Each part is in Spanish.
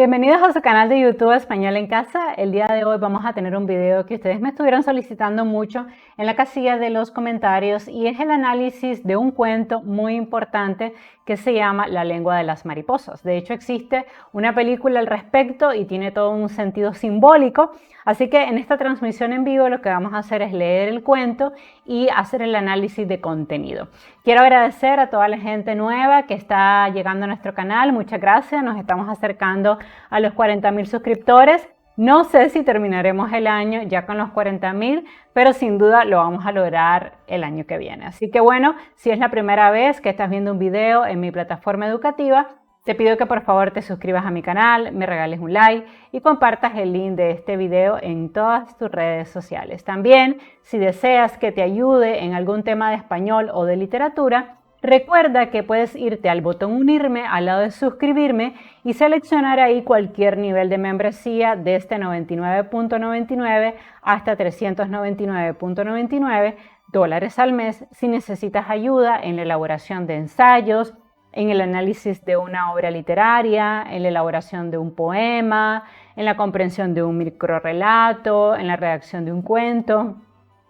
Bienvenidos a su canal de YouTube Español en Casa. El día de hoy vamos a tener un video que ustedes me estuvieron solicitando mucho en la casilla de los comentarios y es el análisis de un cuento muy importante que se llama La lengua de las mariposas. De hecho, existe una película al respecto y tiene todo un sentido simbólico. Así que en esta transmisión en vivo lo que vamos a hacer es leer el cuento y hacer el análisis de contenido. Quiero agradecer a toda la gente nueva que está llegando a nuestro canal. Muchas gracias. Nos estamos acercando a los 40,000 suscriptores. No sé si terminaremos el año ya con los 40,000, pero sin duda lo vamos a lograr el año que viene. Así que bueno, si es la primera vez que estás viendo un video en mi plataforma educativa, te pido que por favor te suscribas a mi canal, me regales un like y compartas el link de este video en todas tus redes sociales. También, si deseas que te ayude en algún tema de español o de literatura, recuerda que puedes irte al botón unirme al lado de suscribirme y seleccionar ahí cualquier nivel de membresía desde 99.99 hasta 399.99 dólares al mes si necesitas ayuda en la elaboración de ensayos, en el análisis de una obra literaria, en la elaboración de un poema, en la comprensión de un microrrelato, en la redacción de un cuento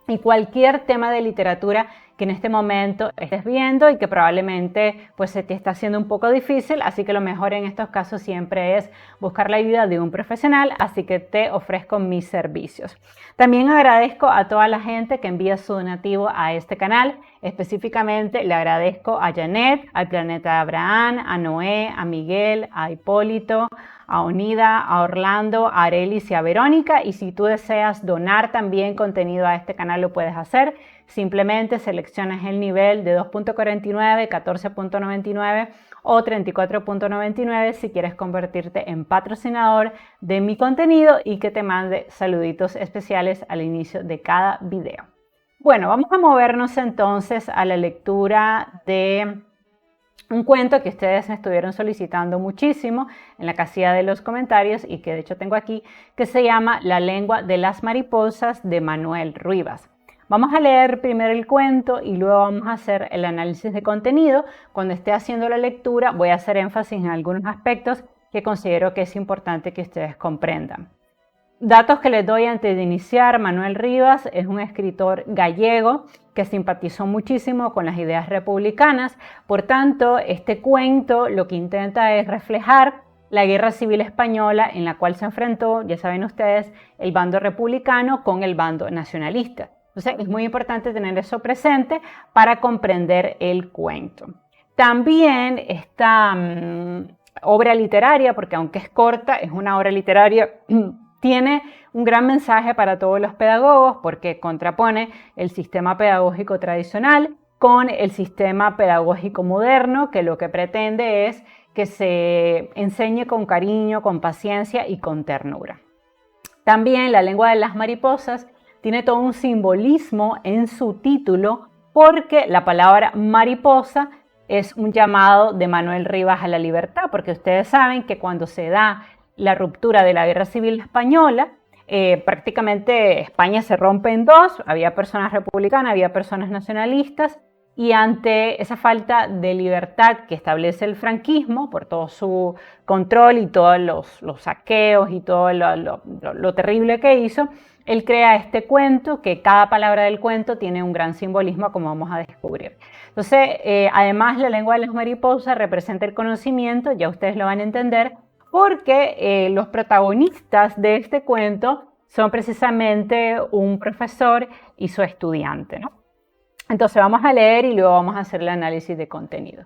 y cualquier tema de literatura que en este momento estés viendo y que probablemente pues se te está haciendo un poco difícil, así que lo mejor en estos casos siempre es buscar la ayuda de un profesional, así que te ofrezco mis servicios. También agradezco a toda la gente que envía su donativo a este canal, específicamente le agradezco a Janet, al Planeta Abraham, a Noé, a Miguel, a Hipólito, a Onida, a Orlando, a Arelis y a Verónica, y si tú deseas donar también contenido a este canal lo puedes hacer. Simplemente seleccionas el nivel de 2.49, 14.99 o 34.99 si quieres convertirte en patrocinador de mi contenido y que te mande saluditos especiales al inicio de cada video. Bueno, vamos a movernos entonces a la lectura de un cuento que ustedes me estuvieron solicitando muchísimo en la casilla de los comentarios y que de hecho tengo aquí, que se llama La lengua de las mariposas de Manuel Rivas. Vamos a leer primero el cuento y luego vamos a hacer el análisis de contenido. Cuando esté haciendo la lectura voy a hacer énfasis en algunos aspectos que considero que es importante que ustedes comprendan. Datos que les doy antes de iniciar: Manuel Rivas es un escritor gallego que simpatizó muchísimo con las ideas republicanas. Por tanto, este cuento lo que intenta es reflejar la guerra civil española en la cual se enfrentó, ya saben ustedes, el bando republicano con el bando nacionalista. Entonces es muy importante tener eso presente para comprender el cuento. También esta obra literaria, porque aunque es corta, es una obra literaria, tiene un gran mensaje para todos los pedagogos porque contrapone el sistema pedagógico tradicional con el sistema pedagógico moderno, que lo que pretende es que se enseñe con cariño, con paciencia y con ternura. También La lengua de las mariposas tiene todo un simbolismo en su título porque la palabra mariposa es un llamado de Manuel Rivas a la libertad, porque ustedes saben que cuando se da la ruptura de la Guerra Civil Española, prácticamente España se rompe en dos, había personas republicanas, había personas nacionalistas, y ante esa falta de libertad que establece el franquismo por todo su control y todos los saqueos y todo lo terrible que hizo, él crea este cuento que cada palabra del cuento tiene un gran simbolismo, como vamos a descubrir. Entonces, además la lengua de las mariposas representa el conocimiento, ya ustedes lo van a entender, porque los protagonistas de este cuento son precisamente un profesor y su estudiante, ¿no? Entonces vamos a leer y luego vamos a hacer el análisis de contenido.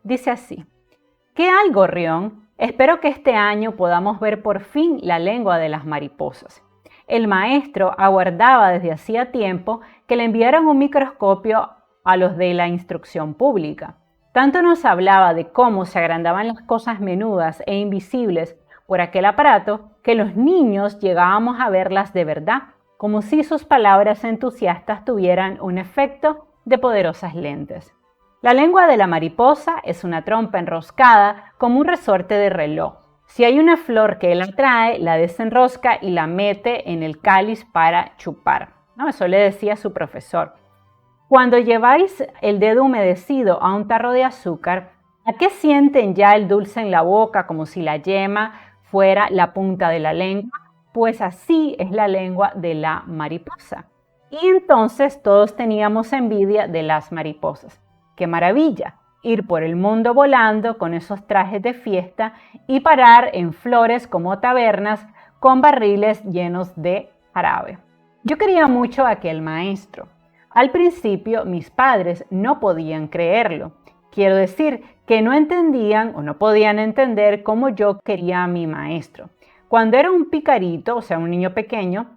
Dice así: ¿Qué hay, gorrión? Espero que este año podamos ver por fin la lengua de las mariposas. El maestro aguardaba desde hacía tiempo que le enviaran un microscopio a los de la instrucción pública. Tanto nos hablaba de cómo se agrandaban las cosas menudas e invisibles por aquel aparato que los niños llegábamos a verlas de verdad, como si sus palabras entusiastas tuvieran un efecto de poderosas lentes. La lengua de la mariposa es una trompa enroscada como un resorte de reloj. Si hay una flor que la atrae, la desenrosca y la mete en el cáliz para chupar, ¿no? Eso le decía su profesor. Cuando lleváis el dedo humedecido a un tarro de azúcar, ¿a qué sienten ya el dulce en la boca como si la yema fuera la punta de la lengua, pues así es la lengua de la mariposa. Y entonces todos teníamos envidia de las mariposas. ¡Qué maravilla! Ir por el mundo volando con esos trajes de fiesta y parar en flores como tabernas con barriles llenos de jarabe. Yo quería mucho a aquel maestro. Al principio mis padres no podían creerlo. Quiero decir que no entendían o no podían entender cómo yo quería a mi maestro. Cuando era un picarito, o sea, un niño pequeño,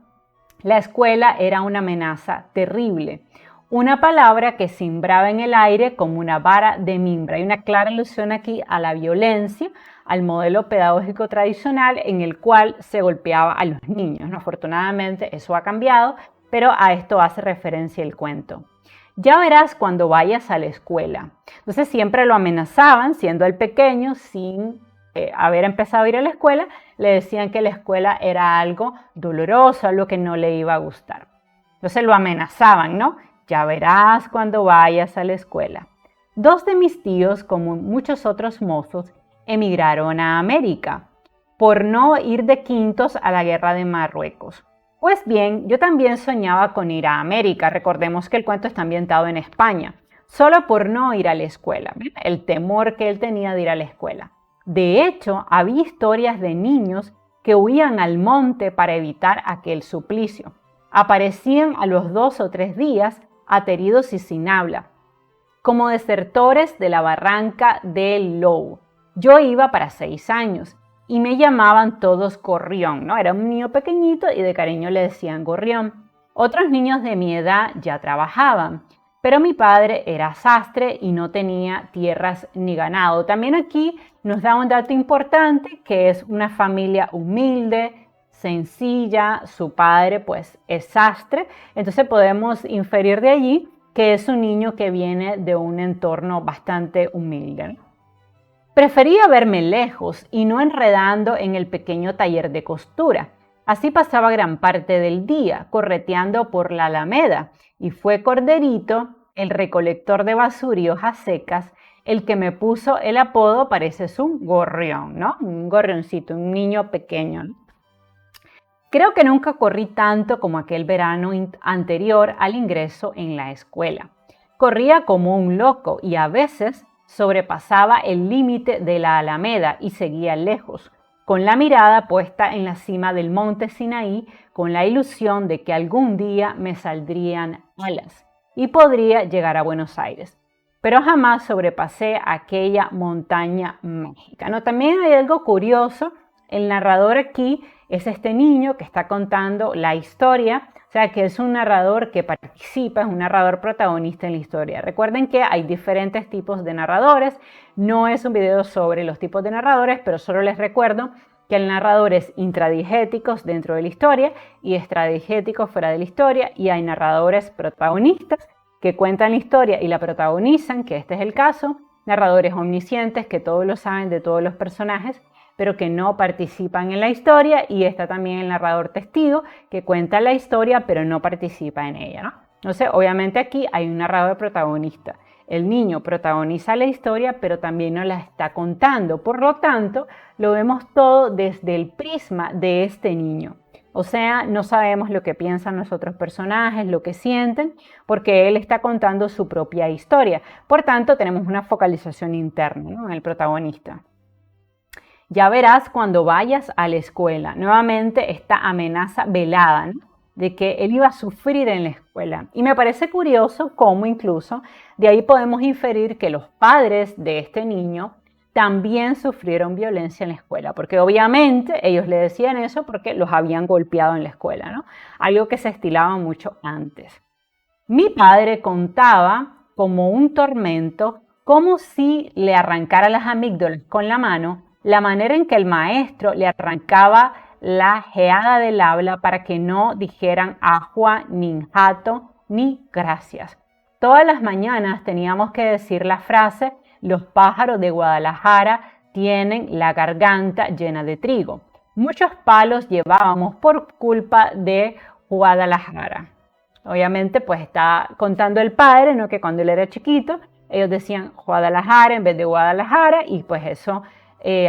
la escuela era una amenaza terrible. Una palabra que cimbraba en el aire como una vara de mimbra. Hay una clara alusión aquí a la violencia, al modelo pedagógico tradicional en el cual se golpeaba a los niños, ¿no? Afortunadamente eso ha cambiado, pero a esto hace referencia el cuento. Ya verás cuando vayas a la escuela. Entonces siempre lo amenazaban, siendo el pequeño, sin haber empezado a ir a la escuela, le decían que la escuela era algo doloroso, algo que no le iba a gustar. Entonces lo amenazaban, ¿no? Ya verás cuando vayas a la escuela. Dos de mis tíos, como muchos otros mozos, emigraron a América por no ir de quintos a la guerra de Marruecos. Pues bien, yo también soñaba con ir a América. Recordemos que el cuento está ambientado en España, solo por no ir a la escuela. ¿Ven? El temor que él tenía de ir a la escuela. De hecho, había historias de niños que huían al monte para evitar aquel suplicio. Aparecían a los 2 o 3 días ateridos y sin habla, como desertores de la barranca del Lou. Yo iba para 6 años y me llamaban todos Gorrión, ¿no? Era un niño pequeñito y de cariño le decían Gorrión. Otros niños de mi edad ya trabajaban, pero mi padre era sastre y no tenía tierras ni ganado. También aquí nos da un dato importante, que es una familia humilde, sencilla, su padre pues es sastre, entonces podemos inferir de allí que es un niño que viene de un entorno bastante humilde, ¿no? Prefería verme lejos y no enredando en el pequeño taller de costura. Así pasaba gran parte del día, correteando por la Alameda, y fue Corderito, el recolector de basura y hojas secas, el que me puso el apodo, pareces un gorrión, ¿no? Un gorrioncito, un niño pequeño, ¿no? Creo que nunca corrí tanto como aquel verano anterior al ingreso en la escuela. Corría como un loco y a veces sobrepasaba el límite de la Alameda y seguía lejos, con la mirada puesta en la cima del monte Sinaí, con la ilusión de que algún día me saldrían alas y podría llegar a Buenos Aires. Pero jamás sobrepasé aquella montaña mágica, ¿no? También hay algo curioso, el narrador aquí es este niño que está contando la historia, o sea que es un narrador que participa, es un narrador protagonista en la historia. Recuerden que hay diferentes tipos de narradores, no es un video sobre los tipos de narradores, pero solo les recuerdo que el narrador es intradigéticos dentro de la historia y extradigéticos fuera de la historia, y hay narradores protagonistas que cuentan la historia y la protagonizan, que este es el caso, narradores omniscientes que todos lo saben de todos los personajes, pero que no participan en la historia, y está también el narrador testigo que cuenta la historia pero no participa en ella, ¿no? Entonces, obviamente aquí hay un narrador protagonista. El niño protagoniza la historia pero también nos la está contando, por lo tanto, lo vemos todo desde el prisma de este niño. O sea, no sabemos lo que piensan los otros personajes, lo que sienten, porque él está contando su propia historia. Por tanto, tenemos una focalización interna, ¿no?, en el protagonista. Ya verás cuando vayas a la escuela. Nuevamente esta amenaza velada, ¿no?, de que él iba a sufrir en la escuela. Y me parece curioso cómo incluso de ahí podemos inferir que los padres de este niño también sufrieron violencia en la escuela, porque obviamente ellos le decían eso porque los habían golpeado en la escuela, ¿no? Algo que se estilaba mucho antes. Mi padre contaba como un tormento, como si le arrancara las amígdalas con la mano, la manera en que el maestro le arrancaba la geada del habla para que no dijeran ajua, ni jato, ni gracias. Todas las mañanas teníamos que decir la frase: los pájaros de Guadalajara tienen la garganta llena de trigo. Muchos palos llevábamos por culpa de Guadalajara. Obviamente, pues está contando el padre, ¿no?, que cuando él era chiquito, ellos decían Guadalajara en vez de Guadalajara, y pues eso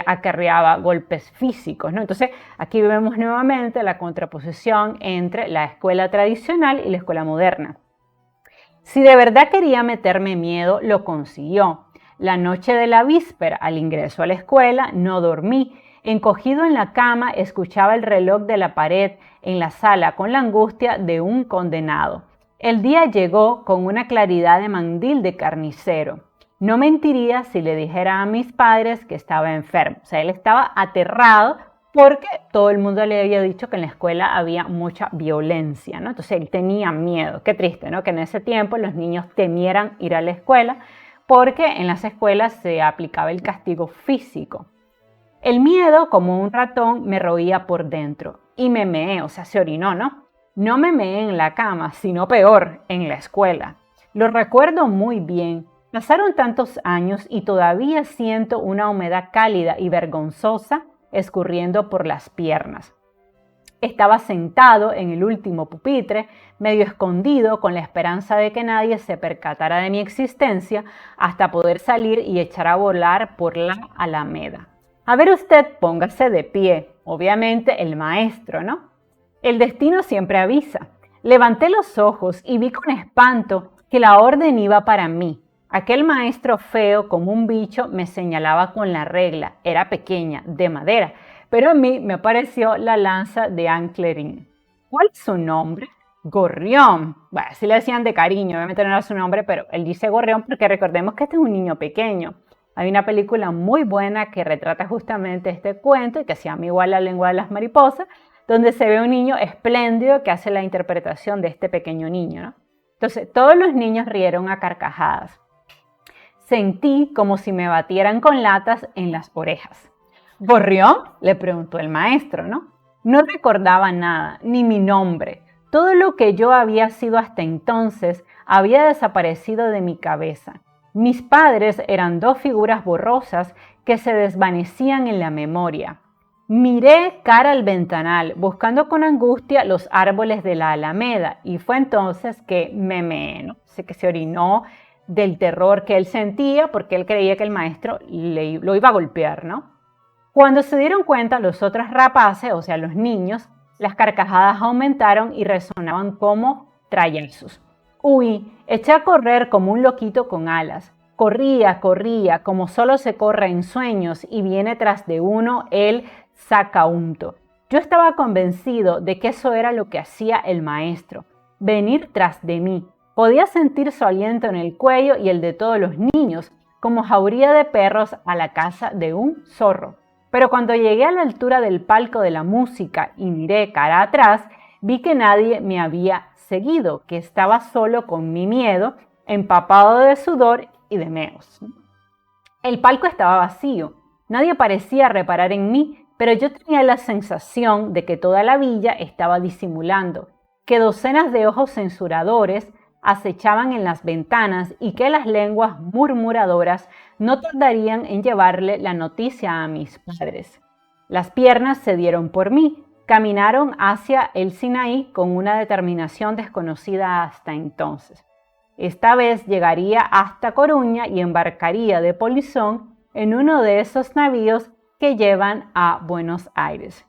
acarreaba golpes físicos, ¿no? Entonces, aquí vemos nuevamente la contraposición entre la escuela tradicional y la escuela moderna. Si de verdad quería meterme miedo, lo consiguió. La noche de la víspera, al ingreso a la escuela, no dormí. Encogido en la cama, escuchaba el reloj de la pared en la sala con la angustia de un condenado. El día llegó con una claridad de mandil de carnicero. No mentiría si le dijera a mis padres que estaba enfermo. O sea, él estaba aterrado porque todo el mundo le había dicho que en la escuela había mucha violencia, ¿no? Entonces él tenía miedo. Qué triste, ¿no? Que en ese tiempo los niños temieran ir a la escuela porque en las escuelas se aplicaba el castigo físico. El miedo, como un ratón, me roía por dentro y me meé, o sea, se orinó, ¿no? No me meé en la cama, sino peor, en la escuela. Lo recuerdo muy bien. Pasaron tantos años y todavía siento una humedad cálida y vergonzosa escurriendo por las piernas. Estaba sentado en el último pupitre, medio escondido, con la esperanza de que nadie se percatara de mi existencia hasta poder salir y echar a volar por la alameda. A ver usted, póngase de pie. Obviamente el maestro, ¿no? El destino siempre avisa. Levanté los ojos y vi con espanto que la orden iba para mí. Aquel maestro feo como un bicho me señalaba con la regla. Era pequeña, de madera, pero a mí me apareció la lanza de Anclerín. ¿Cuál es su nombre? Gorrión. Bueno, así le decían de cariño, obviamente no era su nombre, pero él dice Gorrión porque recordemos que este es un niño pequeño. Hay una película muy buena que retrata justamente este cuento y que se llama igual La lengua de las mariposas, donde se ve un niño espléndido que hace la interpretación de este pequeño niño, ¿no? Entonces, todos los niños rieron a carcajadas. Sentí como si me batieran con latas en las orejas. ¿Gorrión? Le preguntó el maestro, ¿no? No recordaba nada, ni mi nombre. Todo lo que yo había sido hasta entonces había desaparecido de mi cabeza. Mis padres eran dos figuras borrosas que se desvanecían en la memoria. Miré cara al ventanal, buscando con angustia los árboles de la alameda, y fue entonces que me meé, ¿no? Sé que se orinó del terror que él sentía porque él creía que el maestro lo iba a golpear, ¿no? Cuando se dieron cuenta los otros rapaces, o sea, los niños, las carcajadas aumentaron y resonaban como trallazos. Huí, eché a correr como un loquito con alas. Corría, como solo se corre en sueños y viene tras de uno el sacaunto. Yo estaba convencido de que eso era lo que hacía el maestro, venir tras de mí. Podía sentir su aliento en el cuello y el de todos los niños, como jauría de perros a la caza de un zorro. Pero cuando llegué a la altura del palco de la música y miré cara atrás, vi que nadie me había seguido, que estaba solo con mi miedo, empapado de sudor y de meos. El palco estaba vacío. Nadie parecía reparar en mí, pero yo tenía la sensación de que toda la villa estaba disimulando, que docenas de ojos censuradores acechaban en las ventanas y que las lenguas murmuradoras no tardarían en llevarle la noticia a mis padres. Las piernas se dieron por mí, caminaron hacia el Sinaí con una determinación desconocida hasta entonces. Esta vez llegaría hasta Coruña y embarcaría de polizón en uno de esos navíos que llevan a Buenos Aires.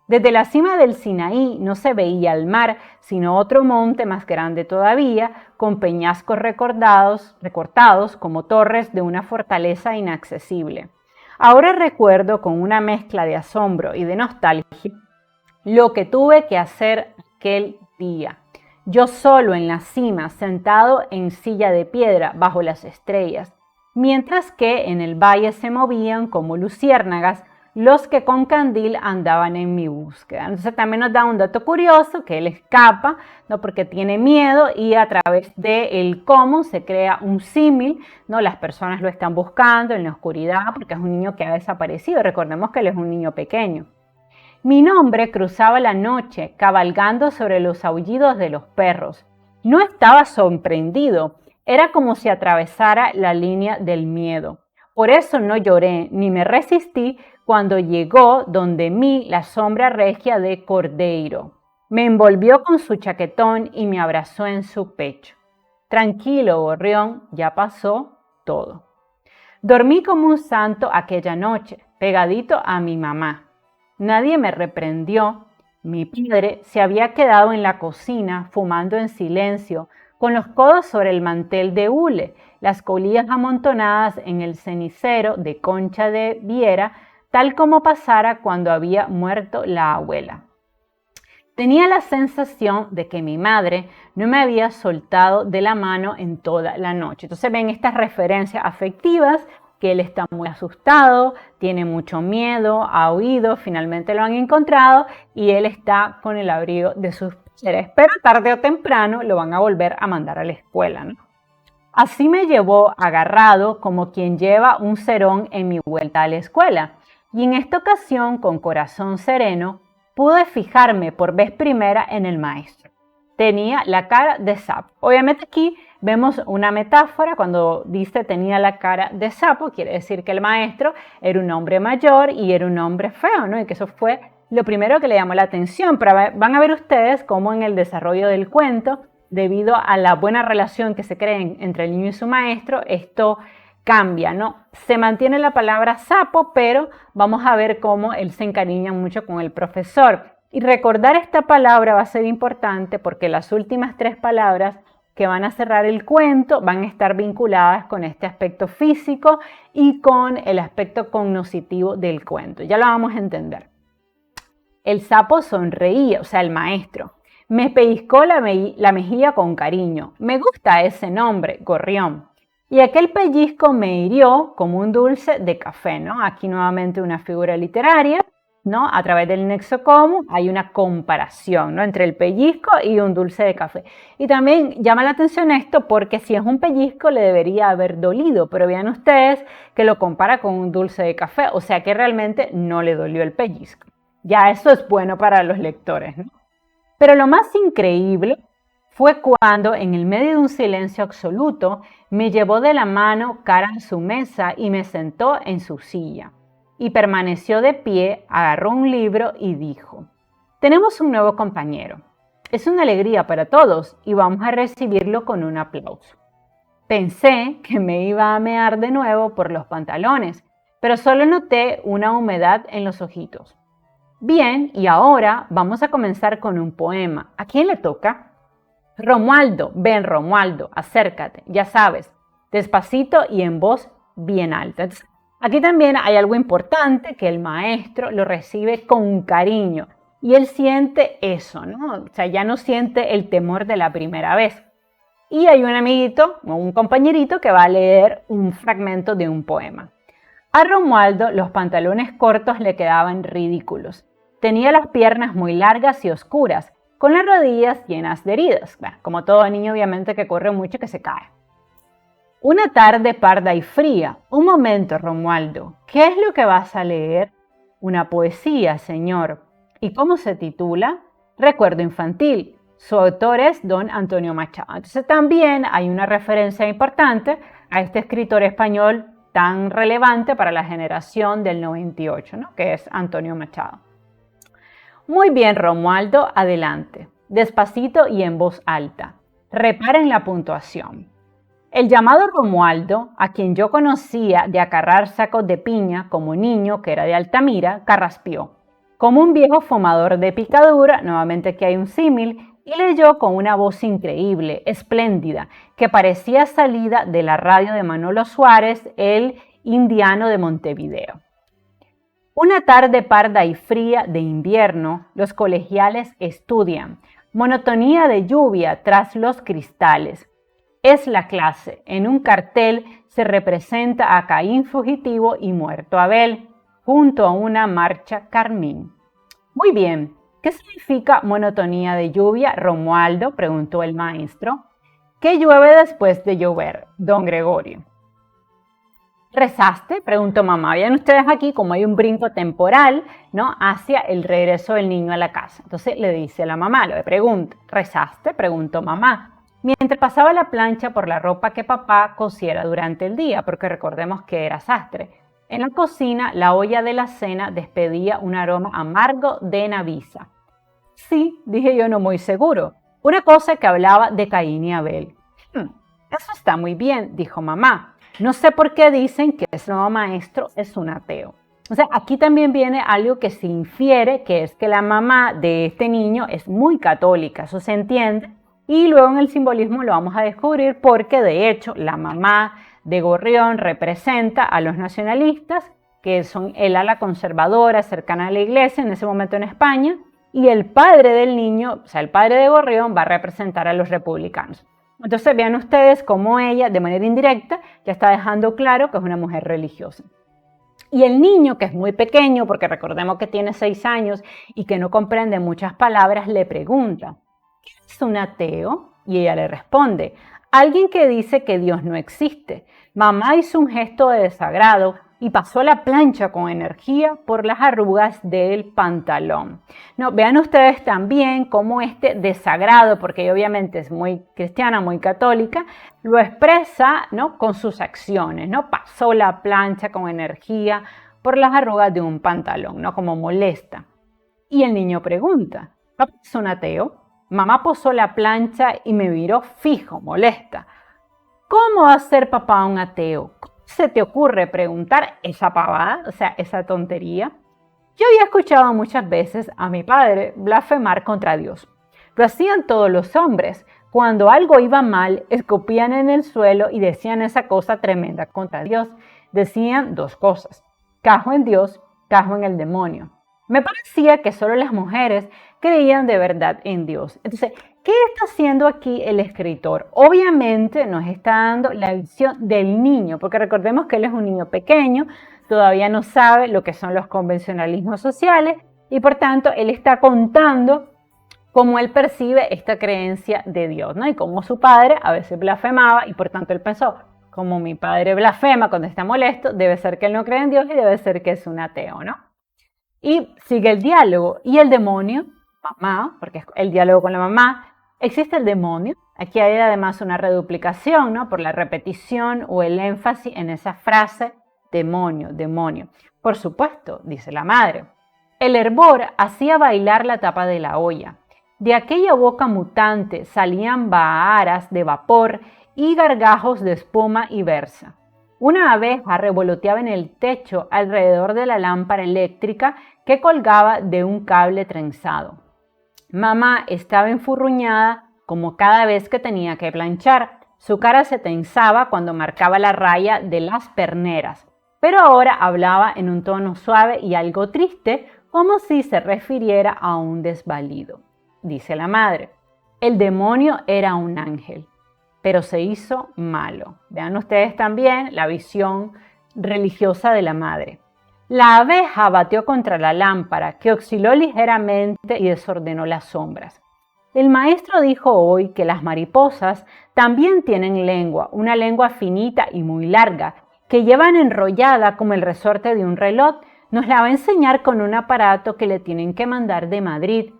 Desde la cima del Sinaí no se veía el mar, sino otro monte más grande todavía, con peñascos recortados como torres de una fortaleza inaccesible. Ahora recuerdo con una mezcla de asombro y de nostalgia lo que tuve que hacer aquel día. Yo solo en la cima, sentado en silla de piedra bajo las estrellas, mientras que en el valle se movían como luciérnagas los que con candil andaban en mi búsqueda. Entonces también nos da un dato curioso, que él escapa, ¿no? Porque tiene miedo y a través del cómo se crea un símil, ¿no? Las personas lo están buscando en la oscuridad porque es un niño que ha desaparecido. Recordemos que él es un niño pequeño. Mi nombre cruzaba la noche cabalgando sobre los aullidos de los perros. No estaba sorprendido, era como si atravesara la línea del miedo. Por eso no lloré ni me resistí cuando llegó donde mí la sombra regia de Cordeiro. Me envolvió con su chaquetón y me abrazó en su pecho. Tranquilo, gorrión, ya pasó todo. Dormí como un santo aquella noche. pegadito a mi mamá. Nadie me reprendió. Mi padre se había quedado en la cocina fumando en silencio, con los codos sobre el mantel de hule, las colillas amontonadas en el cenicero de concha de Viera, tal como pasara cuando había muerto la abuela. Tenía la sensación de que mi madre no me había soltado de la mano en toda la noche. Entonces ven estas referencias afectivas, que él está muy asustado, tiene mucho miedo, ha huido, finalmente lo han encontrado y él está con el abrigo de sus padres. Pero tarde o temprano lo van a volver a mandar a la escuela, ¿no? Así me llevó agarrado como quien lleva un cerón en mi vuelta a la escuela. Y en esta ocasión, con corazón sereno, pude fijarme por vez primera en el maestro. Tenía la cara de sapo. Obviamente aquí vemos una metáfora. Cuando dice tenía la cara de sapo, quiere decir que el maestro era un hombre mayor y era un hombre feo, ¿no? Y que eso fue lo primero que le llamó la atención. Pero van a ver ustedes cómo en el desarrollo del cuento, debido a la buena relación que se crea entre el niño y su maestro, esto cambia, ¿no? Se mantiene la palabra sapo, pero vamos a ver cómo él se encariña mucho con el profesor. Y recordar esta palabra va a ser importante porque las últimas 3 palabras que van a cerrar el cuento van a estar vinculadas con este aspecto físico y con el aspecto cognoscitivo del cuento. Ya lo vamos a entender. El sapo sonreía, o sea, el maestro. Me pellizcó la mejilla con cariño. Me gusta ese nombre, gorrión. Y aquel pellizco me hirió como un dulce de café, ¿no? Aquí nuevamente una figura literaria, ¿no? A través del nexo común hay una comparación, ¿no? Entre el pellizco y un dulce de café. Y también llama la atención esto porque si es un pellizco le debería haber dolido, pero vean ustedes que lo compara con un dulce de café, o sea que realmente no le dolió el pellizco. Ya eso es bueno para los lectores, ¿no? Pero lo más increíble fue cuando, en el medio de un silencio absoluto, me llevó de la mano cara a su mesa y me sentó en su silla. Y permaneció de pie, agarró un libro y dijo: «Tenemos un nuevo compañero. Es una alegría para todos y vamos a recibirlo con un aplauso». Pensé que me iba a mear de nuevo por los pantalones, pero solo noté una humedad en los ojitos. Bien, y ahora vamos a comenzar con un poema. ¿A quién le toca? Romualdo, ven Romualdo, acércate, ya sabes, despacito y en voz bien alta. Entonces, aquí también hay algo importante, que el maestro lo recibe con cariño y él siente eso, ¿no? O sea, ya no siente el temor de la primera vez. Y hay un amiguito o un compañerito que va a leer un fragmento de un poema. A Romualdo los pantalones cortos le quedaban ridículos. Tenía las piernas muy largas y oscuras, con las rodillas llenas de heridas. Bueno, como todo niño obviamente que corre mucho y que se cae. Una tarde parda y fría. Un momento, Romualdo. ¿Qué es lo que vas a leer? Una poesía, señor. ¿Y cómo se titula? Recuerdo infantil. Su autor es don Antonio Machado. Entonces también hay una referencia importante a este escritor español tan relevante para la generación del 98, ¿no? Que es Antonio Machado. Muy bien, Romualdo, adelante. Despacito y en voz alta. Reparen la puntuación. El llamado Romualdo, a quien yo conocía de acarrar sacos de piña como niño que era de Altamira, carraspeó. Como un viejo fumador de picadura, nuevamente aquí hay un símil, y leyó con una voz increíble, espléndida, que parecía salida de la radio de Manolo Suárez, el indiano de Montevideo. Una tarde parda y fría de invierno, los colegiales estudian. Monotonía de lluvia tras los cristales. Es la clase. En un cartel se representa a Caín fugitivo y muerto Abel, junto a una marcha carmín. Muy bien. ¿Qué significa monotonía de lluvia, Romualdo?, preguntó el maestro. ¿Qué llueve después de llover, don Gregorio? ¿Rezaste?, preguntó mamá. Vean ustedes aquí como hay un brinco temporal, ¿no?, hacia el regreso del niño a la casa. Entonces le dice la mamá, le pregunta, ¿rezaste?, preguntó mamá, mientras pasaba la plancha por la ropa que papá cosiera durante el día, porque recordemos que era sastre. En la cocina, la olla de la cena despedía un aroma amargo de naviza. Sí, dije yo, no muy seguro. Una cosa que hablaba de Caín y Abel. Eso está muy bien, dijo mamá. No sé por qué dicen que ese nuevo maestro es un ateo. O sea, aquí también viene algo que se infiere, que es que la mamá de este niño es muy católica, eso se entiende, y luego en el simbolismo lo vamos a descubrir porque de hecho la mamá de Gorrión representa a los nacionalistas, que son el ala conservadora cercana a la iglesia en ese momento en España, y el padre del niño, o sea, el padre de Gorrión, va a representar a los republicanos. Entonces vean ustedes cómo ella, de manera indirecta, ya está dejando claro que es una mujer religiosa. Y el niño, que es muy pequeño, porque recordemos que tiene 6 años y que no comprende muchas palabras, le pregunta, ¿qué es un ateo? Y ella le responde, alguien que dice que Dios no existe. Mamá hizo un gesto de desagrado y pasó la plancha con energía por las arrugas del pantalón. No, vean ustedes también cómo este desagrado, porque ella obviamente es muy cristiana, muy católica, lo expresa, ¿no?, con sus acciones, ¿no? Pasó la plancha con energía por las arrugas de un pantalón, ¿no?, como molesta. Y el niño pregunta, ¿papá es un ateo? Mamá posó la plancha y me miró fijo, molesta. ¿Cómo va a ser papá un ateo? ¿Cómo se te ocurre preguntar esa pavada, o sea, esa tontería? Yo había escuchado muchas veces a mi padre blasfemar contra Dios. Lo hacían todos los hombres. Cuando algo iba mal, escupían en el suelo y decían esa cosa tremenda contra Dios. Decían 2 cosas, cajo en Dios, cajo en el demonio. Me parecía que solo las mujeres creían de verdad en Dios. Entonces, ¿qué está haciendo aquí el escritor? Obviamente nos está dando la visión del niño, porque recordemos que él es un niño pequeño, todavía no sabe lo que son los convencionalismos sociales y por tanto él está contando cómo él percibe esta creencia de Dios, ¿no? Y cómo su padre a veces blasfemaba y por tanto él pensó, como mi padre blasfema cuando está molesto, debe ser que él no cree en Dios y debe ser que es un ateo, ¿no? Y sigue el diálogo. ¿Y el demonio? Mamá, porque es el diálogo con la mamá. ¿Existe el demonio? Aquí hay además una reduplicación, ¿no?, por la repetición o el énfasis en esa frase, demonio, demonio. Por supuesto, dice la madre. El hervor hacía bailar la tapa de la olla. De aquella boca mutante salían baharas de vapor y gargajos de espuma y versa. Una abeja revoloteaba en el techo alrededor de la lámpara eléctrica que colgaba de un cable trenzado. Mamá estaba enfurruñada como cada vez que tenía que planchar. Su cara se tensaba cuando marcaba la raya de las perneras, pero ahora hablaba en un tono suave y algo triste, como si se refiriera a un desvalido. Dice la madre, el demonio era un ángel, pero se hizo malo. Vean ustedes también la visión religiosa de la madre. La abeja batió contra la lámpara, que osciló ligeramente y desordenó las sombras. El maestro dijo hoy que las mariposas también tienen lengua, una lengua finita y muy larga, que llevan enrollada como el resorte de un reloj. Nos la va a enseñar con un aparato que le tienen que mandar de Madrid.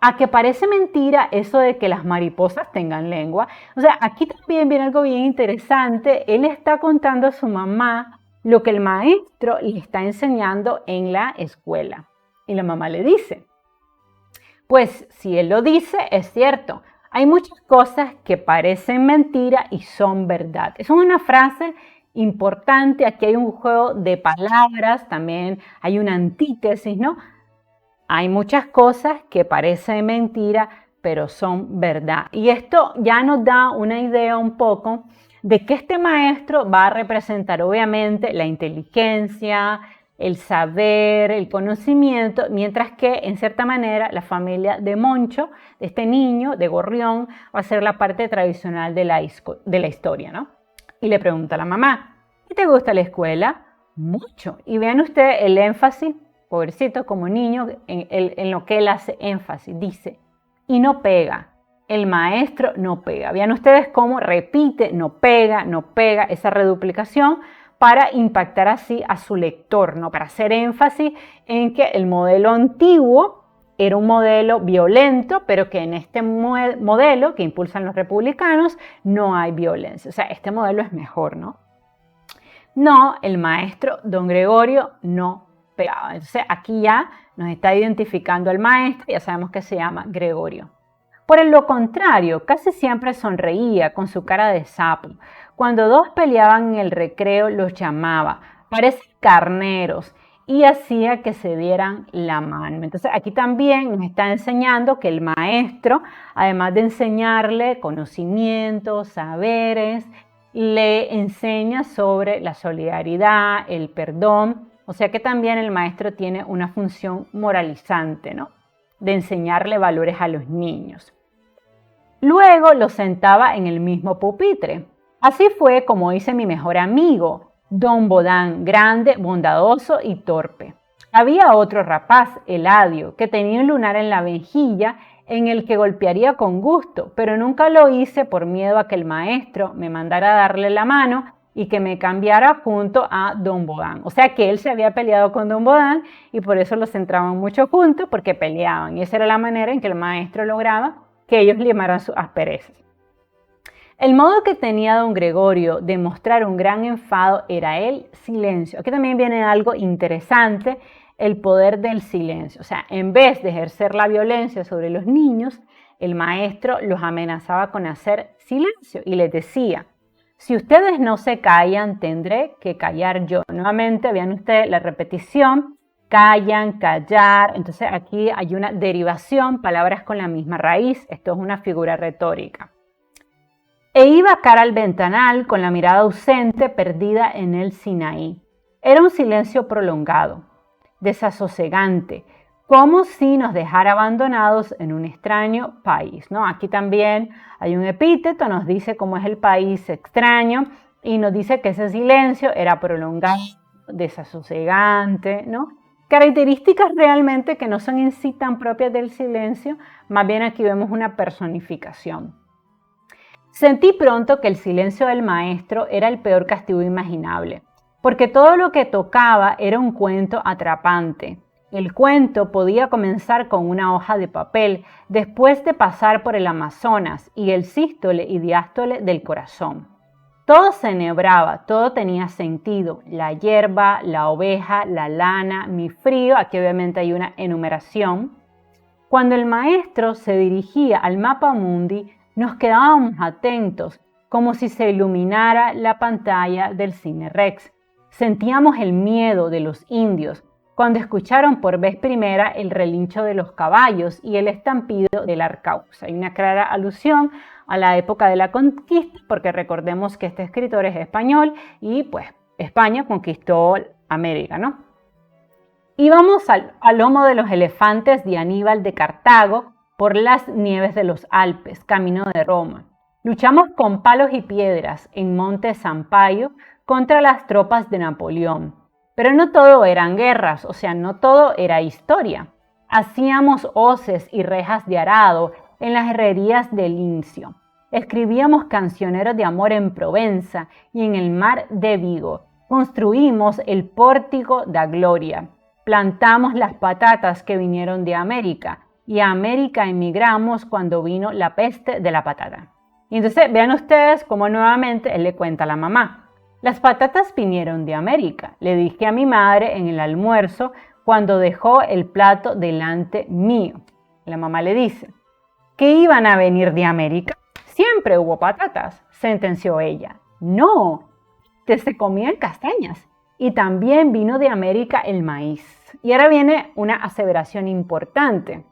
¿A que parece mentira eso de que las mariposas tengan lengua? O sea, aquí también viene algo bien interesante. Él está contando a su mamá lo que el maestro le está enseñando en la escuela. Y la mamá le dice, pues si él lo dice, es cierto. Hay muchas cosas que parecen mentira y son verdad. Es una frase importante. Aquí hay un juego de palabras, también hay una antítesis, ¿no? Hay muchas cosas que parecen mentira, pero son verdad. Y esto ya nos da una idea un poco de que este maestro va a representar obviamente la inteligencia, el saber, el conocimiento, mientras que en cierta manera la familia de Moncho, de este niño, de Gorrión, va a ser la parte tradicional de la historia, ¿no? Y le pregunta a la mamá, ¿y te gusta la escuela? Mucho. Y vean ustedes el énfasis, pobrecito como niño, en lo que él hace énfasis, dice, y no pega. El maestro no pega. Vean ustedes cómo repite, no pega, esa reduplicación para impactar así a su lector, ¿no? Para hacer énfasis en que el modelo antiguo era un modelo violento, pero que en este modelo que impulsan los republicanos no hay violencia. O sea, este modelo es mejor, ¿no? No, el maestro don Gregorio no pegaba. Entonces aquí ya nos está identificando al maestro, ya sabemos que se llama Gregorio. Por lo contrario, casi siempre sonreía con su cara de sapo. Cuando 2 peleaban en el recreo, los llamaba, parecen carneros, y hacía que se dieran la mano. Entonces aquí también nos está enseñando que el maestro, además de enseñarle conocimientos, saberes, le enseña sobre la solidaridad, el perdón. O sea que también el maestro tiene una función moralizante, ¿no? De enseñarle valores a los niños. Luego lo sentaba en el mismo pupitre. Así fue como hice mi mejor amigo, Don Bodán, grande, bondadoso y torpe. Había otro rapaz, Eladio, que tenía un lunar en la mejilla en el que golpearía con gusto, pero nunca lo hice por miedo a que el maestro me mandara a darle la mano y que me cambiara junto a Don Bodán. O sea que él se había peleado con Don Bodán y por eso los entraban mucho juntos, porque peleaban. Y esa era la manera en que el maestro lograba que ellos limaran sus asperezas. El modo que tenía don Gregorio de mostrar un gran enfado era el silencio. Aquí también viene algo interesante, el poder del silencio. O sea, en vez de ejercer la violencia sobre los niños, el maestro los amenazaba con hacer silencio y les decía: si ustedes no se callan, tendré que callar yo. Nuevamente, vean ustedes la repetición, callan, callar. Entonces aquí hay una derivación, palabras con la misma raíz. Esto es una figura retórica. E iba cara al ventanal con la mirada ausente, perdida en el Sinaí. Era un silencio prolongado, desasosegante, como si nos dejara abandonados en un extraño país, ¿no? Aquí también hay un epíteto, nos dice cómo es el país extraño y nos dice que ese silencio era prolongado, desasosegante, ¿no? Características realmente que no son en sí tan propias del silencio, más bien aquí vemos una personificación. Sentí pronto que el silencio del maestro era el peor castigo imaginable, porque todo lo que tocaba era un cuento atrapante. El cuento podía comenzar con una hoja de papel, después de pasar por el Amazonas y el sístole y diástole del corazón. Todo se enhebraba, todo tenía sentido: la hierba, la oveja, la lana, mi frío. Aquí obviamente hay una enumeración. Cuando el maestro se dirigía al mapa mundi, nos quedábamos atentos, como si se iluminara la pantalla del Cine Rex. Sentíamos el miedo de los indios cuando escucharon por vez primera el relincho de los caballos y el estampido del arcauca. Hay una clara alusión a la época de la conquista, porque recordemos que este escritor es español y pues España conquistó América, ¿no? Íbamos al lomo de los elefantes de Aníbal de Cartago por las nieves de los Alpes, camino de Roma. Luchamos con palos y piedras en Monte Sampaio contra las tropas de Napoleón. Pero no todo eran guerras, o sea, no todo era historia. Hacíamos hoces y rejas de arado en las herrerías de Lincio. Escribíamos cancioneros de amor en Provenza y en el mar de Vigo. Construimos el pórtico da Gloria. Plantamos las patatas que vinieron de América. Y a América emigramos cuando vino la peste de la patata. Y entonces vean ustedes cómo nuevamente él le cuenta a la mamá: las patatas vinieron de América, le dije a mi madre en el almuerzo cuando dejó el plato delante mío. La mamá le dice: ¿que iban a venir de América? Siempre hubo patatas, sentenció ella. No, se comían castañas. Y también vino de América el maíz. Y ahora viene una aseveración importante.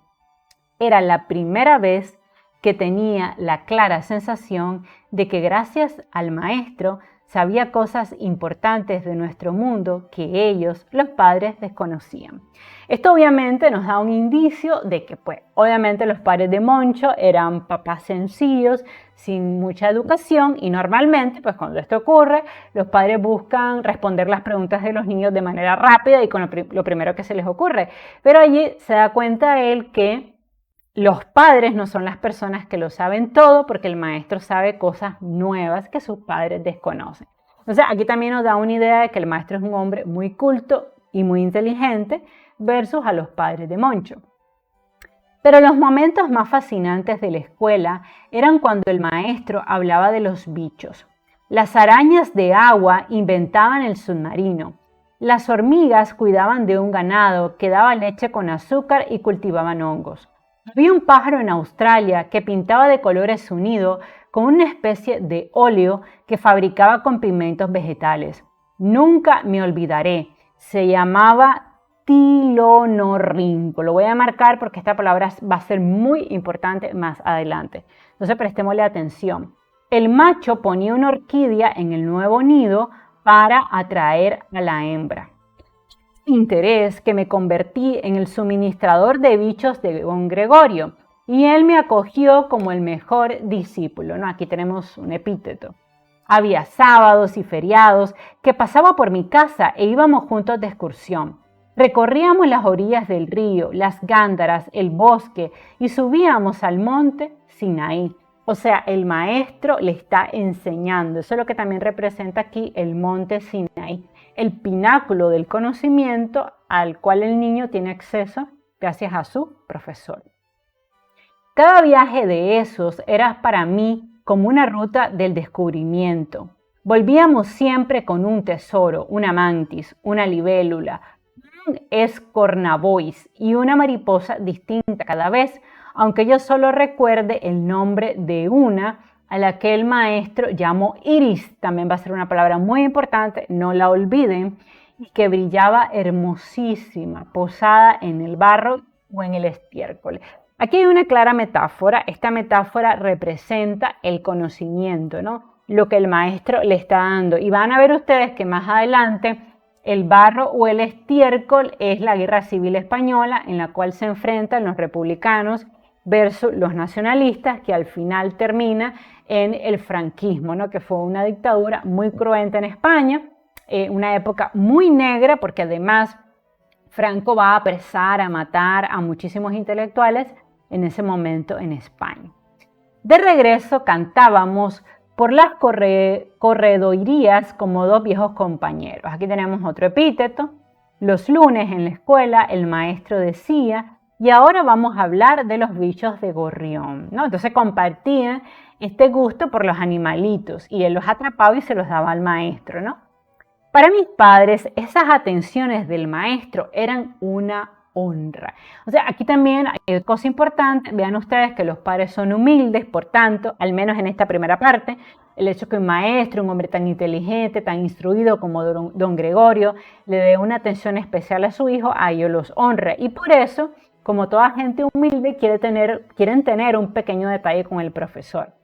Era la primera vez que tenía la clara sensación de que gracias al maestro sabía cosas importantes de nuestro mundo que ellos, los padres, desconocían. Esto obviamente nos da un indicio de que, pues, obviamente los padres de Moncho eran papás sencillos, sin mucha educación, y normalmente, pues cuando esto ocurre, los padres buscan responder las preguntas de los niños de manera rápida y con lo primero que se les ocurre. Pero allí se da cuenta él que los padres no son las personas que lo saben todo, porque el maestro sabe cosas nuevas que sus padres desconocen. Entonces aquí también nos da una idea de que el maestro es un hombre muy culto y muy inteligente versus a los padres de Moncho. Pero los momentos más fascinantes de la escuela eran cuando el maestro hablaba de los bichos. Las arañas de agua inventaban el submarino. Las hormigas cuidaban de un ganado que daba leche con azúcar y cultivaban hongos. Había un pájaro en Australia que pintaba de colores su nido con una especie de óleo que fabricaba con pigmentos vegetales. Nunca me olvidaré. Se llamaba tilonorrinco. Lo voy a marcar porque esta palabra va a ser muy importante más adelante. Entonces prestémosle atención. El macho ponía una orquídea en el nuevo nido para atraer a la hembra. Interés que me convertí en el suministrador de bichos de don Gregorio y él me acogió como el mejor discípulo, ¿no? Aquí tenemos un epíteto. Había sábados y feriados que pasaba por mi casa e íbamos juntos de excursión. Recorríamos las orillas del río, las gándaras, el bosque y subíamos al monte Sinaí. O sea, el maestro le está enseñando. Eso es lo que también representa aquí el monte Sinaí, el pináculo del conocimiento al cual el niño tiene acceso gracias a su profesor. Cada viaje de esos era para mí como una ruta del descubrimiento. Volvíamos siempre con un tesoro, una mantis, una libélula, un escornabois y una mariposa distinta cada vez, aunque yo solo recuerde el nombre de una a la que el maestro llamó iris, también va a ser una palabra muy importante, no la olviden, y que brillaba hermosísima, posada en el barro o en el estiércol. Aquí hay una clara metáfora. Esta metáfora representa el conocimiento, ¿no? Lo que el maestro le está dando. Y van a ver ustedes que más adelante el barro o el estiércol es la guerra civil española en la cual se enfrentan los republicanos versus los nacionalistas, que al final termina en el franquismo, ¿no? Que fue una dictadura muy cruenta en España, una época muy negra porque además Franco va a apresar, a matar a muchísimos intelectuales en ese momento en España. De regreso cantábamos por las corredorías como dos viejos compañeros. Aquí tenemos otro epíteto. Los lunes en la escuela el maestro decía, y ahora vamos a hablar de los bichos de gorrión, ¿no? Entonces compartían este gusto por los animalitos y él los atrapaba y se los daba al maestro, ¿no? Para mis padres, esas atenciones del maestro eran una honra. O sea, aquí también hay cosa importante. Vean ustedes que los padres son humildes, por tanto, al menos en esta primera parte, el hecho que un maestro, un hombre tan inteligente, tan instruido como don Gregorio, le dé una atención especial a su hijo, a ellos los honra. Y por eso, como toda gente humilde, quieren tener un pequeño detalle con el profesor.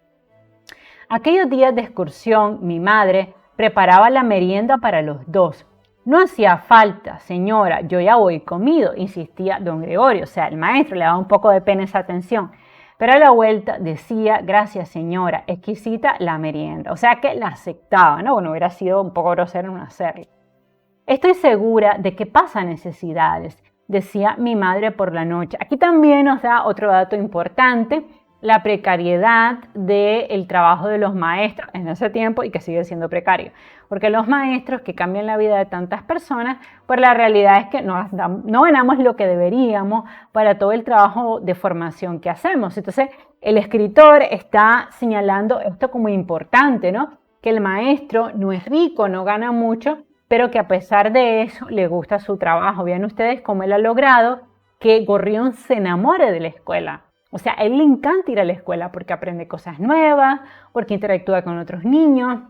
Aquellos días de excursión, mi madre preparaba la merienda para los dos. No hacía falta, señora, yo ya voy comido, insistía don Gregorio. O sea, el maestro le daba un poco de pena esa atención. Pero a la vuelta decía, gracias señora, exquisita la merienda. O sea que la aceptaba, ¿no? Bueno, hubiera sido un poco grosero no hacerlo. Estoy segura de que pasa necesidades, decía mi madre por la noche. Aquí también nos da otro dato importante, la precariedad del trabajo de los maestros en ese tiempo y que sigue siendo precario. Porque los maestros que cambian la vida de tantas personas, pues la realidad es que no ganamos lo que deberíamos para todo el trabajo de formación que hacemos. Entonces, el escritor está señalando esto como importante, ¿no? Que el maestro no es rico, no gana mucho, pero que a pesar de eso le gusta su trabajo. Vean ustedes cómo él ha logrado que Gorrión se enamore de la escuela. O sea, a él le encanta ir a la escuela porque aprende cosas nuevas, porque interactúa con otros niños.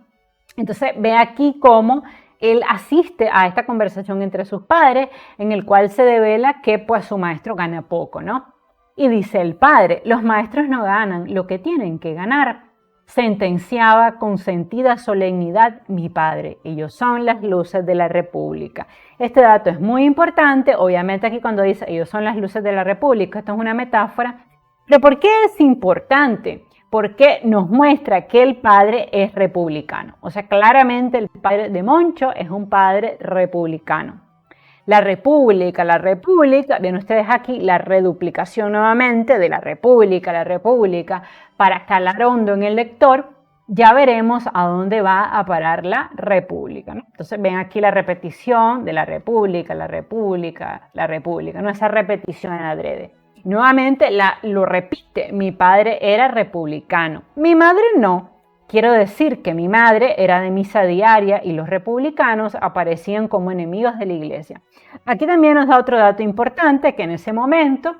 Entonces, ve aquí cómo él asiste a esta conversación entre sus padres, en el cual se devela que pues su maestro gana poco, ¿no? Y dice el padre, los maestros no ganan lo que tienen que ganar. Sentenciaba con sentida solemnidad mi padre. Ellos son las luces de la República. Este dato es muy importante. Obviamente aquí cuando dice ellos son las luces de la República, esto es una metáfora. ¿Pero por qué es importante? Porque nos muestra que el padre es republicano. O sea, claramente el padre de Moncho es un padre republicano. La república, ven ustedes aquí la reduplicación nuevamente de la república, para calar hondo en el lector, ya veremos a dónde va a parar la república, ¿no? Entonces ven aquí la repetición de la república, no esa repetición en adrede. Nuevamente lo repite, mi padre era republicano, mi madre no. Quiero decir que mi madre era de misa diaria y los republicanos aparecían como enemigos de la iglesia. Aquí también nos da otro dato importante, que en ese momento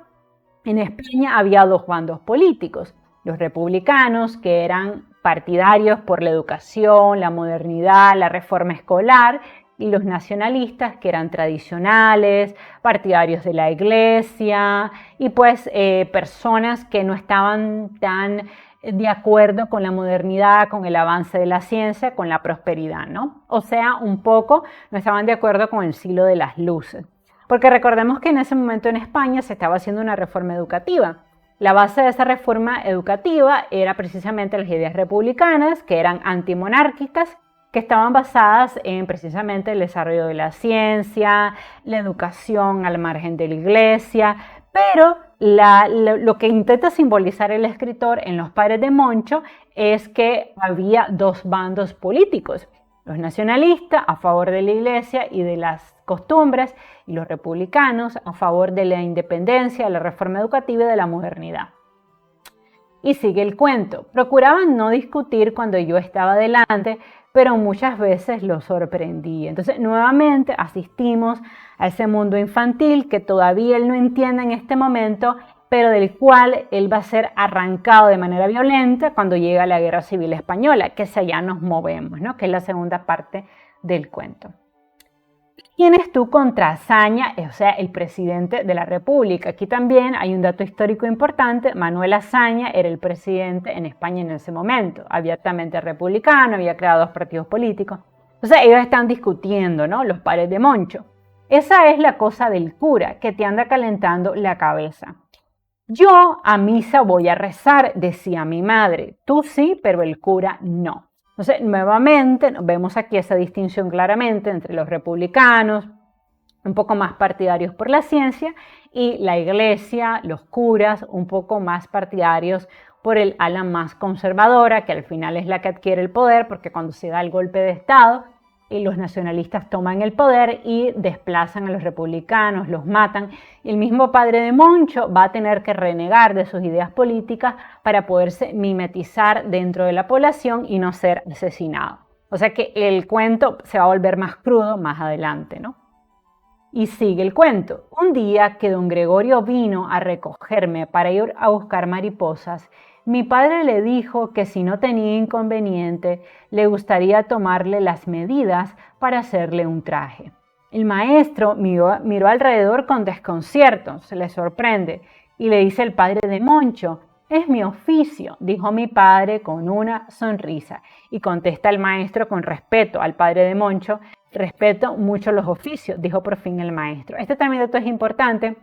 en España había dos bandos políticos. Los republicanos, que eran partidarios por la educación, la modernidad, la reforma escolar, y los nacionalistas, que eran tradicionales, partidarios de la iglesia y pues personas que no estaban tan de acuerdo con la modernidad, con el avance de la ciencia, con la prosperidad, ¿no? O sea, un poco no estaban de acuerdo con el siglo de las luces. Porque recordemos que en ese momento en España se estaba haciendo una reforma educativa. La base de esa reforma educativa era precisamente las ideas republicanas, que eran antimonárquicas, que estaban basadas en precisamente el desarrollo de la ciencia, la educación al margen de la iglesia, pero lo que intenta simbolizar el escritor en Los Padres de Moncho es que había dos bandos políticos, los nacionalistas a favor de la iglesia y de las costumbres y los republicanos a favor de la independencia, de la reforma educativa y de la modernidad. Y sigue el cuento. Procuraban no discutir cuando yo estaba delante, pero muchas veces lo sorprendí. Entonces, nuevamente asistimos a ese mundo infantil que todavía él no entiende en este momento, pero del cual él va a ser arrancado de manera violenta cuando llega la Guerra Civil Española, que hacia allá nos movemos, ¿no? Que es la segunda parte del cuento. ¿Quién es tú contra Azaña? O sea, el presidente de la República. Aquí también hay un dato histórico importante. Manuel Azaña era el presidente en España en ese momento, abiertamente republicano, había creado dos partidos políticos. Entonces ellos están discutiendo, ¿no? Los Padres de Moncho. Esa es la cosa del cura, que te anda calentando la cabeza. Yo a misa voy a rezar, decía mi madre. Tú sí, pero el cura no. Entonces, nuevamente, vemos aquí esa distinción claramente entre los republicanos, un poco más partidarios por la ciencia, y la iglesia, los curas, un poco más partidarios por el ala más conservadora, que al final es la que adquiere el poder, porque cuando se da el golpe de Estado, los nacionalistas toman el poder y desplazan a los republicanos, los matan. El mismo padre de Moncho va a tener que renegar de sus ideas políticas para poderse mimetizar dentro de la población y no ser asesinado. O sea que el cuento se va a volver más crudo más adelante, ¿no? Y sigue el cuento. Un día que don Gregorio vino a recogerme para ir a buscar mariposas, mi padre le dijo que si no tenía inconveniente, le gustaría tomarle las medidas para hacerle un traje. El maestro miró alrededor con desconcierto, se le sorprende, y le dice el padre de Moncho: «Es mi oficio», dijo mi padre con una sonrisa. Y contesta el maestro con respeto al padre de Moncho: «Respeto mucho los oficios», dijo por fin el maestro. Este también dato es importante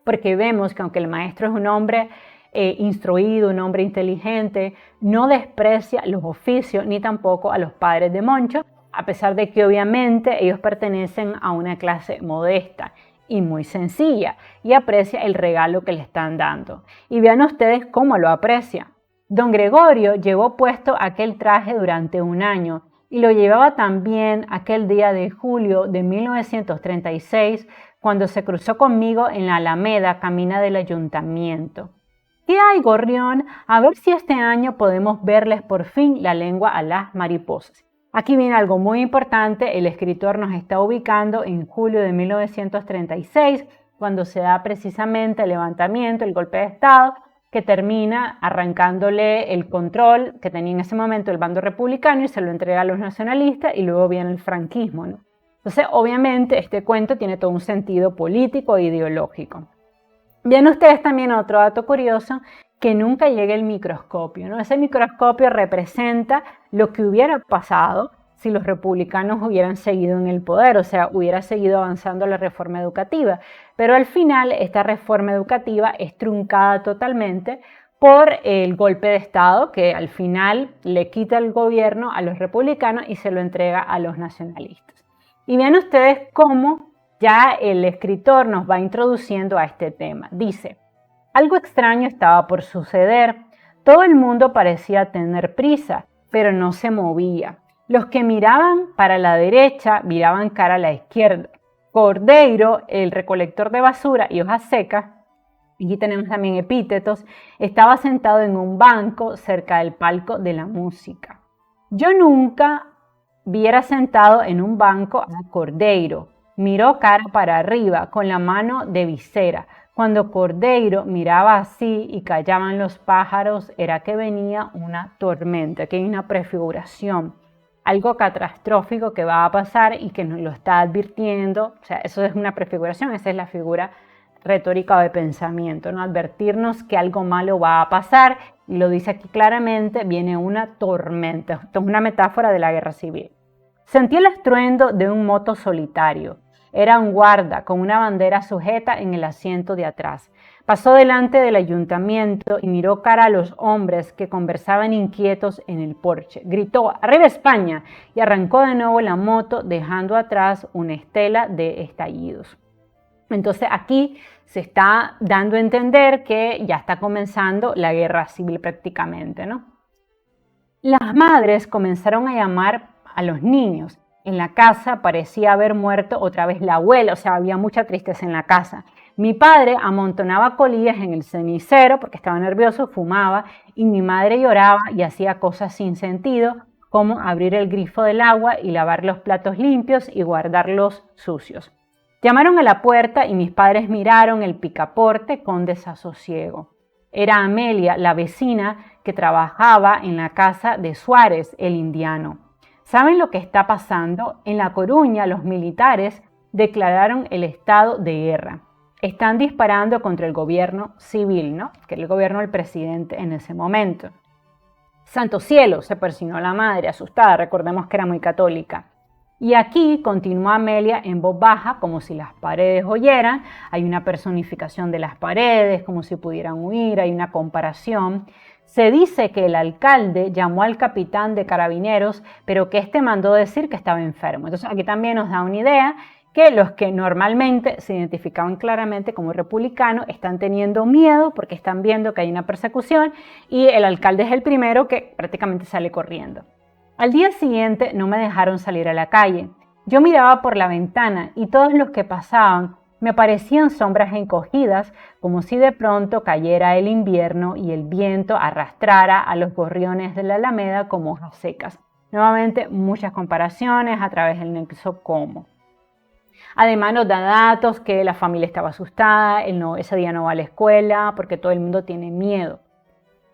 porque vemos que aunque el maestro es un hombre instruido, un hombre inteligente, no desprecia los oficios ni tampoco a los padres de Moncho, a pesar de que obviamente ellos pertenecen a una clase modesta y muy sencilla, y aprecia el regalo que le están dando. Y vean ustedes cómo lo aprecia. Don Gregorio llevó puesto aquel traje durante un año y lo llevaba también aquel día de julio de 1936, cuando se cruzó conmigo en la Alameda, camina del ayuntamiento. ¿Qué hay, gorrión? A ver si este año podemos verles por fin la lengua a las mariposas. Aquí viene algo muy importante. El escritor nos está ubicando en julio de 1936, cuando se da precisamente el levantamiento, el golpe de Estado, que termina arrancándole el control que tenía en ese momento el bando republicano y se lo entrega a los nacionalistas, y luego viene el franquismo, ¿no? Entonces, obviamente, este cuento tiene todo un sentido político e ideológico. Vean ustedes también otro dato curioso, que nunca llega el microscopio, ¿no? Ese microscopio representa lo que hubiera pasado si los republicanos hubieran seguido en el poder, o sea, hubiera seguido avanzando la reforma educativa. Pero al final esta reforma educativa es truncada totalmente por el golpe de Estado, que al final le quita el gobierno a los republicanos y se lo entrega a los nacionalistas. Y vean ustedes cómo ya el escritor nos va introduciendo a este tema. Dice: algo extraño estaba por suceder. Todo el mundo parecía tener prisa, pero no se movía. Los que miraban para la derecha miraban cara a la izquierda. Cordeiro, el recolector de basura y hojas secas, aquí tenemos también epítetos, estaba sentado en un banco cerca del palco de la música. Yo nunca viera sentado en un banco a Cordeiro. Miró cara para arriba, con la mano de visera. Cuando Cordeiro miraba así y callaban los pájaros, era que venía una tormenta, que hay una prefiguración. algo catastrófico que va a pasar y que nos lo está advirtiendo. O sea, eso es una prefiguración, esa es la figura retórica o de pensamiento, ¿no? Advertirnos que algo malo va a pasar, y lo dice aquí claramente, viene una tormenta. Esto es una metáfora de la guerra civil. Sentí el estruendo de un moto solitario. Era un guarda con una bandera sujeta en el asiento de atrás. Pasó delante del ayuntamiento y miró cara a los hombres que conversaban inquietos en el porche. Gritó: ¡Arriba España! Y arrancó de nuevo la moto, dejando atrás una estela de estallidos. Entonces aquí se está dando a entender que ya está comenzando la guerra civil prácticamente, ¿no? Las madres comenzaron a llamar a los niños. En la casa parecía haber muerto otra vez la abuela, o sea, había mucha tristeza en la casa. Mi padre amontonaba colillas en el cenicero porque estaba nervioso, fumaba, y mi madre lloraba y hacía cosas sin sentido, como abrir el grifo del agua y lavar los platos limpios y guardarlos sucios. Llamaron a la puerta y mis padres miraron el picaporte con desasosiego. Era Amelia, la vecina que trabajaba en la casa de Suárez, el indiano. ¿Saben lo que está pasando? En La Coruña, los militares declararon el estado de guerra. Están disparando contra el gobierno civil, ¿no? Que era el gobierno del presidente en ese momento. ¡Santo cielo!, se persinó la madre, asustada. Recordemos que era muy católica. Y aquí continúa Amelia en voz baja, como si las paredes oyeran. Hay una personificación de las paredes, como si pudieran huir, hay una comparación. Se dice que el alcalde llamó al capitán de carabineros, pero que éste mandó decir que estaba enfermo. Entonces aquí también nos da una idea que los que normalmente se identificaban claramente como republicanos están teniendo miedo porque están viendo que hay una persecución, y el alcalde es el primero que prácticamente sale corriendo. Al día siguiente no me dejaron salir a la calle. Yo miraba por la ventana y todos los que pasaban me parecían sombras encogidas, como si de pronto cayera el invierno y el viento arrastrara a los gorriones de la Alameda como hojas secas. Nuevamente, muchas comparaciones a través del nexo como. Además nos da datos que la familia estaba asustada, ese día no va a la escuela porque todo el mundo tiene miedo.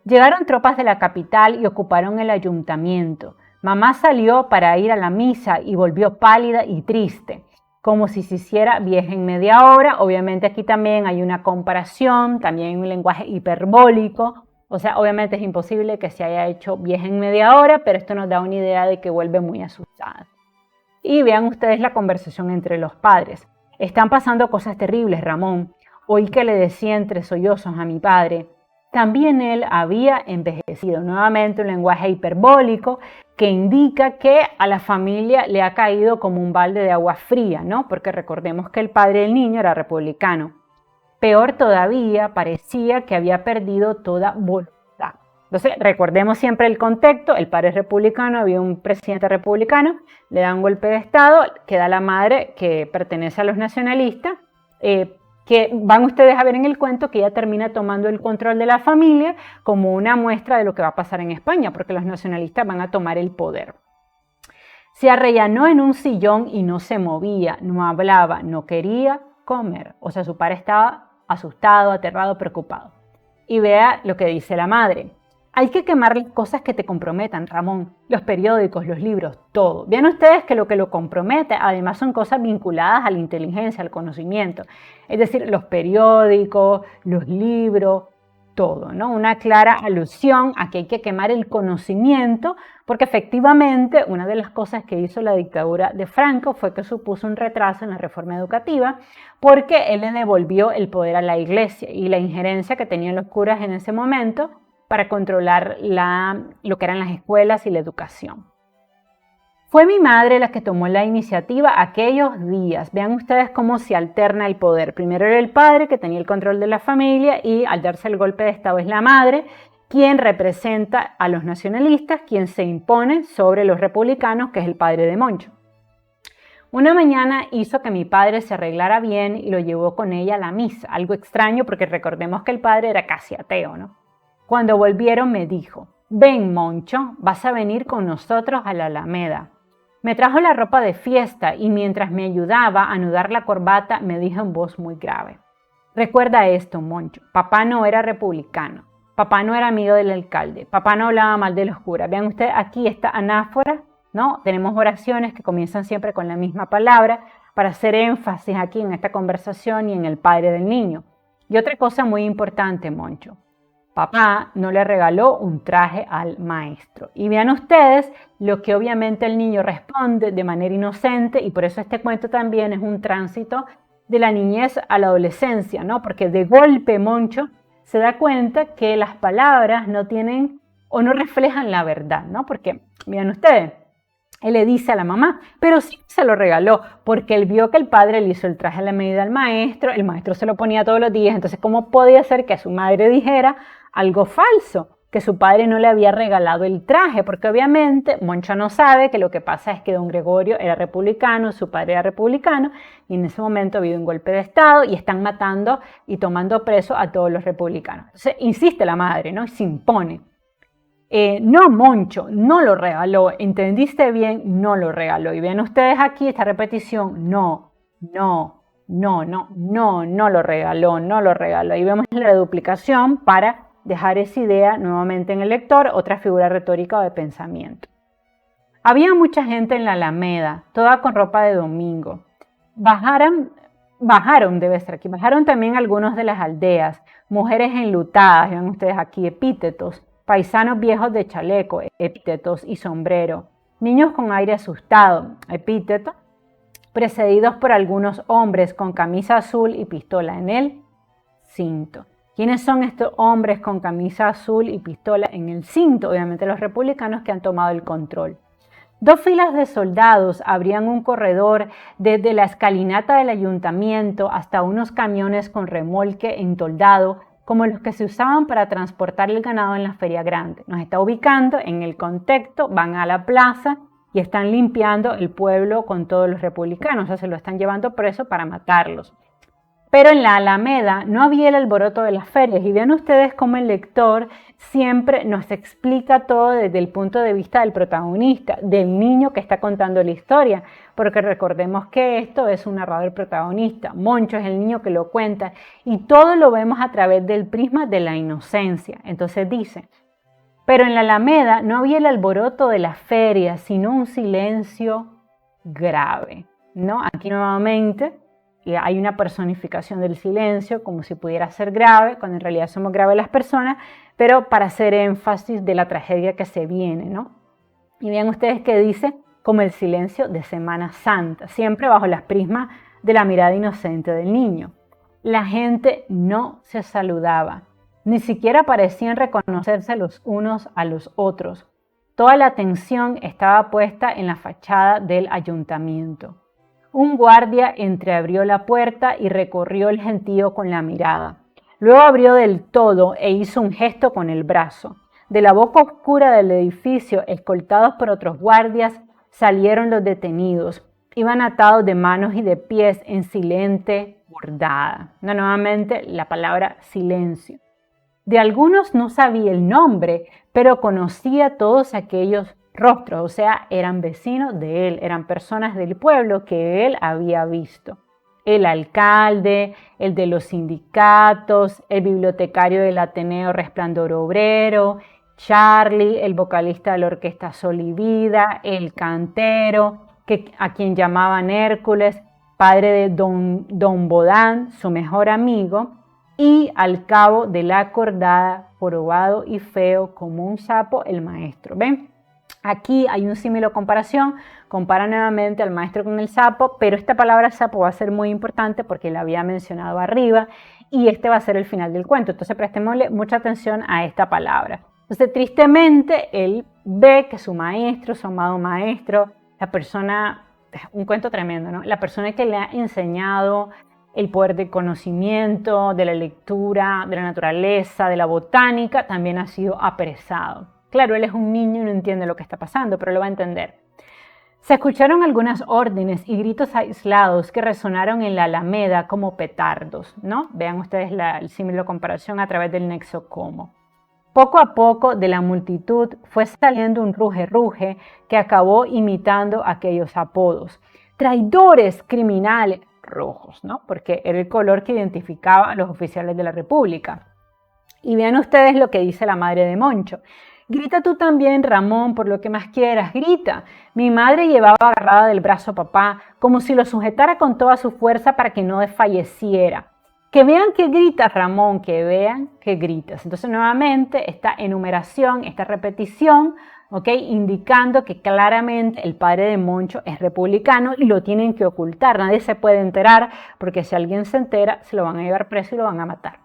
Llegaron tropas de la capital y ocuparon el ayuntamiento. Mamá salió para ir a la misa y volvió pálida y triste, como si se hiciera vieja en media hora. Obviamente aquí también hay una comparación, también hay un lenguaje hiperbólico. O sea, obviamente es imposible que se haya hecho vieja en media hora, pero esto nos da una idea de que vuelve muy asustada. Y vean ustedes la conversación entre los padres. Están pasando cosas terribles, Ramón. Oí que le decía entre sollozos a mi padre. También él había envejecido. Nuevamente un lenguaje hiperbólico que indica que a la familia le ha caído como un balde de agua fría, ¿no? Porque recordemos que el padre del niño era republicano. Peor todavía, parecía que había perdido toda voluntad. Entonces, recordemos siempre el contexto: el padre es republicano, había un presidente republicano, le dan un golpe de estado, queda la madre que pertenece a los nacionalistas, que van ustedes a ver en el cuento que ella termina tomando el control de la familia como una muestra de lo que va a pasar en España, porque los nacionalistas van a tomar el poder. Se arrellanó en un sillón y no se movía, no hablaba, no quería comer. O sea, su padre estaba asustado, aterrado, preocupado. Y vea lo que dice la madre. Hay que quemar las cosas que te comprometan, Ramón. Los periódicos, los libros, todo. Vean ustedes que lo compromete, además, son cosas vinculadas a la inteligencia, al conocimiento. Es decir, los periódicos, los libros, todo, ¿no? Una clara alusión a que hay que quemar el conocimiento, porque efectivamente una de las cosas que hizo la dictadura de Franco fue que supuso un retraso en la reforma educativa, porque él le devolvió el poder a la iglesia y la injerencia que tenían los curas en ese momento para controlar lo que eran las escuelas y la educación. Fue mi madre la que tomó la iniciativa aquellos días. Vean ustedes cómo se alterna el poder. Primero era el padre, que tenía el control de la familia, y al darse el golpe de estado es la madre quien representa a los nacionalistas, quien se impone sobre los republicanos, que es el padre de Moncho. Una mañana hizo que mi padre se arreglara bien y lo llevó con ella a la misa. Algo extraño porque recordemos que el padre era casi ateo, ¿no? Cuando volvieron me dijo: ven, Moncho, vas a venir con nosotros a la Alameda. Me trajo la ropa de fiesta y mientras me ayudaba a anudar la corbata me dijo en voz muy grave: recuerda esto, Moncho, papá no era republicano, papá no era amigo del alcalde, papá no hablaba mal de los curas. Vean ustedes aquí esta anáfora, ¿no? Tenemos oraciones que comienzan siempre con la misma palabra para hacer énfasis aquí en esta conversación y en el padre del niño. Y otra cosa muy importante, Moncho. Papá no le regaló un traje al maestro. Y vean ustedes lo que obviamente el niño responde de manera inocente, y por eso este cuento también es un tránsito de la niñez a la adolescencia, ¿no? Porque de golpe Moncho se da cuenta que las palabras no tienen o no reflejan la verdad, ¿no? Porque, vean ustedes, él le dice a la mamá, pero sí se lo regaló, porque él vio que el padre le hizo el traje a la medida al maestro, el maestro se lo ponía todos los días, entonces ¿cómo podía ser que a su madre dijera algo falso? Que su padre no le había regalado el traje, porque obviamente Moncho no sabe que lo que pasa es que don Gregorio era republicano, su padre era republicano, y en ese momento ha habido un golpe de estado y están matando y tomando preso a todos los republicanos. Entonces insiste la madre, ¿no? Y se impone. No, Moncho, no lo regaló. ¿Entendiste bien? No lo regaló. Y ven ustedes aquí esta repetición. No lo regaló, no lo regaló. Y vemos la duplicación para dejar esa idea nuevamente en el lector, otra figura retórica o de pensamiento. Había mucha gente en la Alameda, toda con ropa de domingo. Bajaron también algunos de las aldeas, mujeres enlutadas, ven ustedes aquí, epítetos, paisanos viejos de chaleco, epítetos y sombrero, niños con aire asustado, epíteto, precedidos por algunos hombres con camisa azul y pistola en el cinto. ¿Quiénes son estos hombres con camisa azul y pistola en el cinto? Obviamente los republicanos que han tomado el control. 2 filas de soldados abrían un corredor desde la escalinata del ayuntamiento hasta unos camiones con remolque entoldado, como los que se usaban para transportar el ganado en la feria grande. Nos está ubicando en el contexto, van a la plaza y están limpiando el pueblo con todos los republicanos, o sea, se lo están llevando preso para matarlos. Pero en la Alameda no había el alboroto de las ferias, y vean ustedes cómo el lector siempre nos explica todo desde el punto de vista del protagonista, del niño que está contando la historia, porque recordemos que esto es un narrador protagonista, Moncho es el niño que lo cuenta, y todo lo vemos a través del prisma de la inocencia. Entonces dice, pero en la Alameda no había el alboroto de las ferias, sino un silencio grave, ¿no? Aquí nuevamente hay una personificación del silencio como si pudiera ser grave, cuando en realidad somos graves las personas, pero para hacer énfasis de la tragedia que se viene, ¿no? Y vean ustedes que dice como el silencio de Semana Santa, siempre bajo las prismas de la mirada inocente del niño. La gente no se saludaba, ni siquiera parecían reconocerse los unos a los otros. Toda la atención estaba puesta en la fachada del ayuntamiento. Un guardia entreabrió la puerta y recorrió el gentío con la mirada. Luego abrió del todo e hizo un gesto con el brazo. De la boca oscura del edificio, escoltados por otros guardias, salieron los detenidos. Iban atados de manos y de pies en silente bordada. Nuevamente la palabra silencio. De algunos no sabía el nombre, pero conocía todos aquellos rostros, o sea, eran vecinos de él, eran personas del pueblo que él había visto. El alcalde, el de los sindicatos, el bibliotecario del Ateneo Resplandor Obrero, Charlie, el vocalista de la orquesta Sol y Vida, el cantero, a quien llamaban Hércules, padre de don Bodán, su mejor amigo, y al cabo de la acordada, jorobado y feo como un sapo, el maestro. ¿Ven? Aquí hay un símil o comparación, compara nuevamente al maestro con el sapo, pero esta palabra sapo va a ser muy importante porque la había mencionado arriba y este va a ser el final del cuento. Entonces prestémosle mucha atención a esta palabra. Entonces tristemente él ve que su maestro, su amado maestro, la persona, un cuento tremendo, ¿no? La persona que le ha enseñado el poder del conocimiento, de la lectura, de la naturaleza, de la botánica, también ha sido apresado. Claro, él es un niño y no entiende lo que está pasando, pero lo va a entender. Se escucharon algunas órdenes y gritos aislados que resonaron en la Alameda como petardos, ¿no? Vean ustedes el símil de comparación a través del nexo como. Poco a poco de la multitud fue saliendo un ruge-ruge que acabó imitando aquellos apodos. Traidores, criminales, rojos, ¿no? Porque era el color que identificaba a los oficiales de la República. Y vean ustedes lo que dice la madre de Moncho. Grita tú también, Ramón, por lo que más quieras, grita. Mi madre llevaba agarrada del brazo a papá, como si lo sujetara con toda su fuerza para que no desfalleciera. Que vean que gritas, Ramón, que vean que gritas. Entonces, nuevamente, esta enumeración, esta repetición, ¿ok? Indicando que claramente el padre de Moncho es republicano y lo tienen que ocultar. Nadie se puede enterar porque si alguien se entera, se lo van a llevar preso y lo van a matar.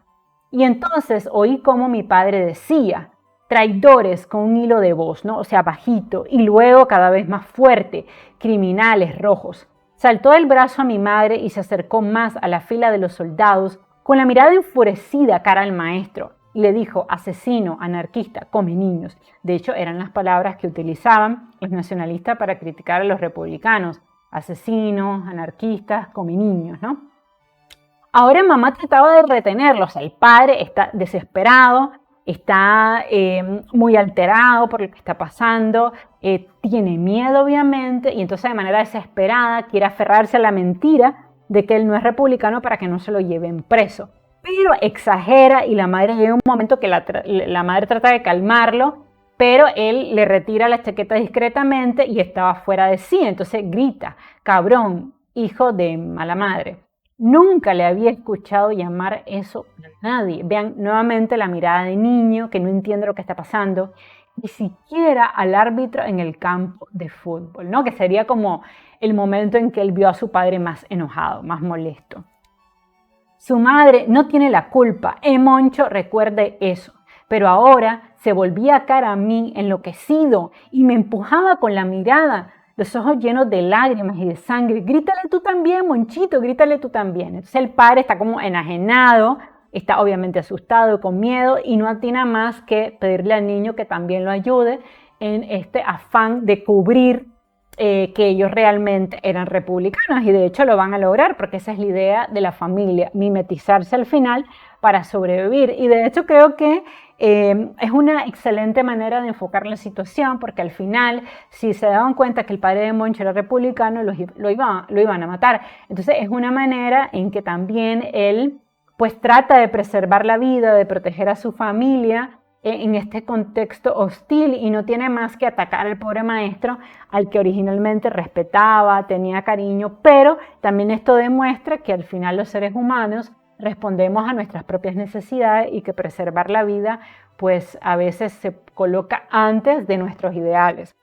Y entonces oí como mi padre decía, traidores con un hilo de voz, ¿no? O sea, bajito, y luego cada vez más fuerte, criminales rojos. Saltó del brazo a mi madre y se acercó más a la fila de los soldados con la mirada enfurecida cara al maestro y le dijo, asesino, anarquista, come niños. De hecho, eran las palabras que utilizaban los nacionalistas para criticar a los republicanos. Asesinos, anarquistas, come niños, ¿no? Ahora mamá trataba de retenerlo, o sea, el padre está desesperado, está muy alterado por lo que está pasando, tiene miedo obviamente y entonces de manera desesperada quiere aferrarse a la mentira de que él no es republicano para que no se lo lleven preso. Pero exagera y la madre llega un momento que la madre trata de calmarlo, pero él le retira la chaqueta discretamente y estaba fuera de sí, entonces grita, cabrón, hijo de mala madre. Nunca le había escuchado llamar eso a nadie. Vean nuevamente la mirada de niño que no entiende lo que está pasando, ni siquiera al árbitro en el campo de fútbol, ¿no? Que sería como el momento en que él vio a su padre más enojado, más molesto. Su madre no tiene la culpa, Moncho recuerde eso, pero ahora se volvía cara a mí enloquecido y me empujaba con la mirada, los ojos llenos de lágrimas y de sangre. Grítale tú también, Monchito, grítale tú también. Entonces el padre está como enajenado, está obviamente asustado, con miedo y no atina más que pedirle al niño que también lo ayude en este afán de cubrir que ellos realmente eran republicanos y de hecho lo van a lograr porque esa es la idea de la familia, mimetizarse al final para sobrevivir y de hecho creo que es una excelente manera de enfocar la situación porque al final si se daban cuenta que el padre de Moncho era republicano lo iban a matar, entonces es una manera en que también él pues trata de preservar la vida, de proteger a su familia en este contexto hostil y no tiene más que atacar al pobre maestro al que originalmente respetaba, tenía cariño, pero también esto demuestra que al final los seres humanos respondemos a nuestras propias necesidades y que preservar la vida pues a veces se coloca antes de nuestros ideales.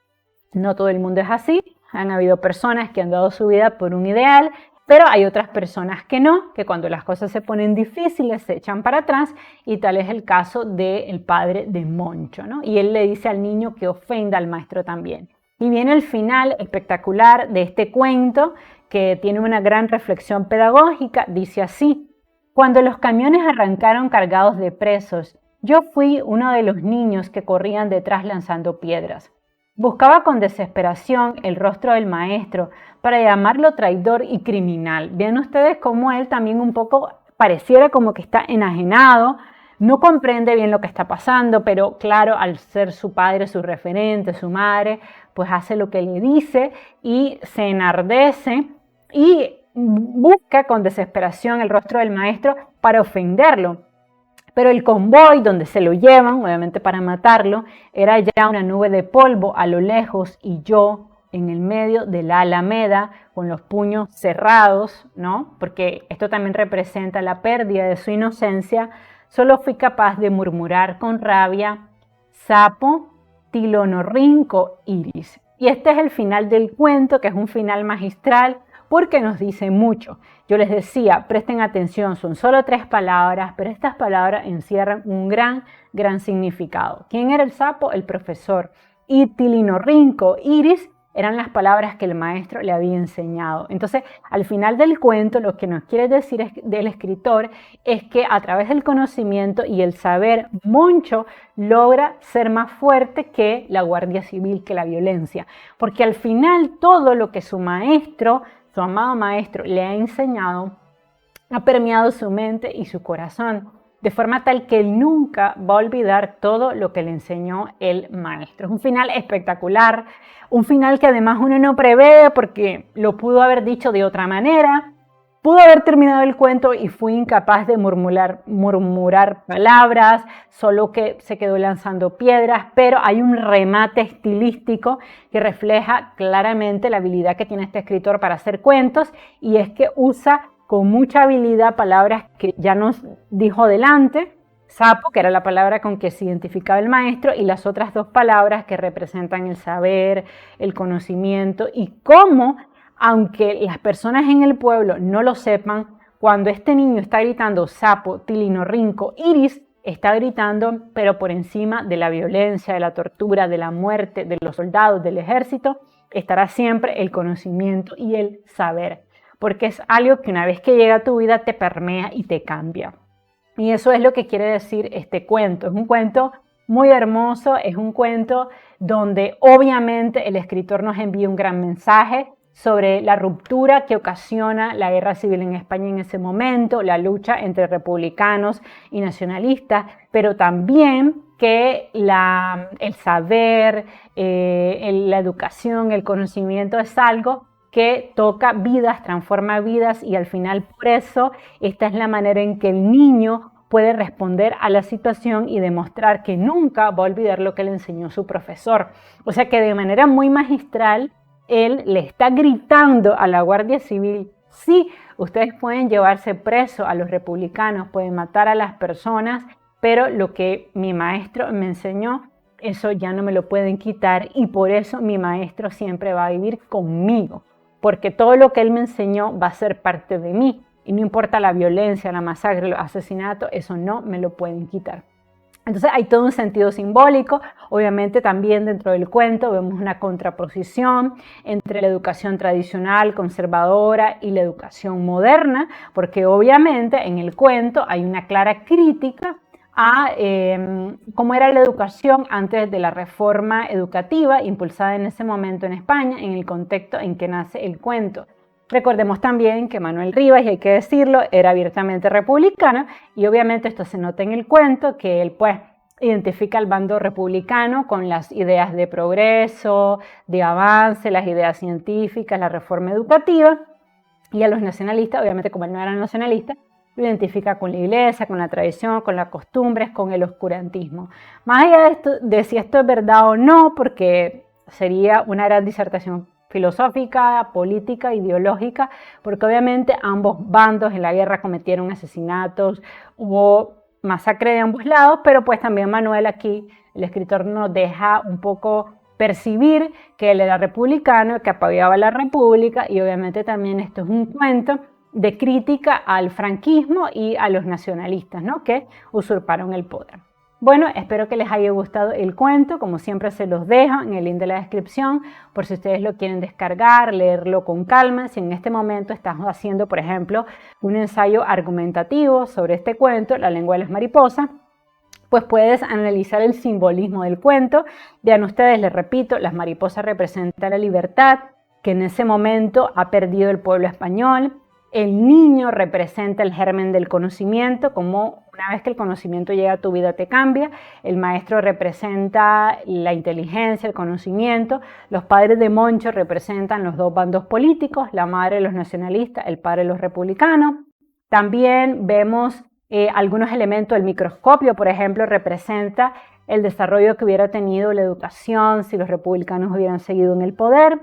No todo el mundo es así, han habido personas que han dado su vida por un ideal, pero hay otras personas que no, que cuando las cosas se ponen difíciles se echan para atrás y tal es el caso del padre de Moncho, ¿no? Y él le dice al niño que ofenda al maestro también. Y viene el final espectacular de este cuento que tiene una gran reflexión pedagógica, dice así, cuando los camiones arrancaron cargados de presos, yo fui uno de los niños que corrían detrás lanzando piedras. Buscaba con desesperación el rostro del maestro para llamarlo traidor y criminal. Vean ustedes cómo él también un poco pareciera como que está enajenado, no comprende bien lo que está pasando, pero claro, al ser su padre, su referente, su madre, pues hace lo que le dice y se enardece y busca con desesperación el rostro del maestro para ofenderlo. Pero el convoy donde se lo llevan, obviamente para matarlo, era ya una nube de polvo a lo lejos y yo en el medio de la alameda con los puños cerrados, ¿no? Porque esto también representa la pérdida de su inocencia, solo fui capaz de murmurar con rabia, sapo, tilonorrinco, iris. Y este es el final del cuento, que es un final magistral, porque nos dice mucho. Yo les decía, presten atención, son solo 3 palabras, pero estas palabras encierran un gran significado. ¿Quién era el sapo? El profesor. Y tilinorrinco, iris, eran las palabras que el maestro le había enseñado. Entonces, al final del cuento, lo que nos quiere decir del escritor es que a través del conocimiento y el saber, Moncho logra ser más fuerte que la Guardia Civil, que la violencia. Porque al final todo lo que su maestro, su amado maestro, le ha enseñado, ha permeado su mente y su corazón, de forma tal que él nunca va a olvidar todo lo que le enseñó el maestro. Es un final espectacular, un final que además uno no prevé porque lo pudo haber dicho de otra manera, Pudo haber terminado el cuento y fui incapaz de murmurar palabras, solo que se quedó lanzando piedras, pero hay un remate estilístico que refleja claramente la habilidad que tiene este escritor para hacer cuentos, y es que usa con mucha habilidad palabras que ya nos dijo delante, sapo, que era la palabra con que se identificaba el maestro, y las otras dos palabras que representan el saber, el conocimiento, y cómo, aunque las personas en el pueblo no lo sepan, cuando este niño está gritando sapo, tilinorrinco, iris, está gritando, pero por encima de la violencia, de la tortura, de la muerte, de los soldados, del ejército, estará siempre el conocimiento y el saber, porque es algo que una vez que llega a tu vida te permea y te cambia. Y eso es lo que quiere decir este cuento. Es un cuento muy hermoso, es un cuento donde obviamente el escritor nos envía un gran mensaje sobre la ruptura que ocasiona la guerra civil en España en ese momento, la lucha entre republicanos y nacionalistas, pero también que el saber, la educación, el conocimiento es algo que toca vidas, transforma vidas, y al final por eso esta es la manera en que el niño puede responder a la situación y demostrar que nunca va a olvidar lo que le enseñó su profesor. O sea que de manera muy magistral él le está gritando a la Guardia Civil: sí, ustedes pueden llevarse preso a los republicanos, pueden matar a las personas, pero lo que mi maestro me enseñó, eso ya no me lo pueden quitar, y por eso mi maestro siempre va a vivir conmigo, porque todo lo que él me enseñó va a ser parte de mí, y no importa la violencia, la masacre, los asesinatos, eso no me lo pueden quitar. Entonces hay todo un sentido simbólico. Obviamente también dentro del cuento vemos una contraposición entre la educación tradicional, conservadora, y la educación moderna, porque obviamente en el cuento hay una clara crítica a cómo era la educación antes de la reforma educativa impulsada en ese momento en España, en el contexto en que nace el cuento. Recordemos también que Manuel Rivas, y hay que decirlo, era abiertamente republicano, y obviamente esto se nota en el cuento, que él pues identifica al bando republicano con las ideas de progreso, de avance, las ideas científicas, la reforma educativa, y a los nacionalistas, obviamente como él no era nacionalista, lo identifica con la iglesia, con la tradición, con las costumbres, con el oscurantismo. Más allá de esto, de si esto es verdad o no, porque sería una gran disertación filosófica, política, ideológica, porque obviamente ambos bandos en la guerra cometieron asesinatos, hubo masacre de ambos lados, pero pues también Manuel aquí, el escritor, nos deja un poco percibir que él era republicano, que apoyaba la república, y obviamente también esto es un cuento de crítica al franquismo y a los nacionalistas, ¿no?, que usurparon el poder. Bueno, espero que les haya gustado el cuento. Como siempre se los dejo en el link de la descripción por si ustedes lo quieren descargar, leerlo con calma. Si en este momento estás haciendo, por ejemplo, un ensayo argumentativo sobre este cuento, La lengua de las mariposas, pues puedes analizar el simbolismo del cuento. Vean ustedes, les repito, las mariposas representan la libertad que en ese momento ha perdido el pueblo español. El niño representa el germen del conocimiento, como una vez que el conocimiento llega a tu vida te cambia. El maestro representa la inteligencia, el conocimiento. Los padres de Moncho representan los dos bandos políticos, la madre los nacionalistas, el padre los republicanos. También vemos algunos elementos del microscopio, por ejemplo, representa el desarrollo que hubiera tenido la educación si los republicanos hubieran seguido en el poder.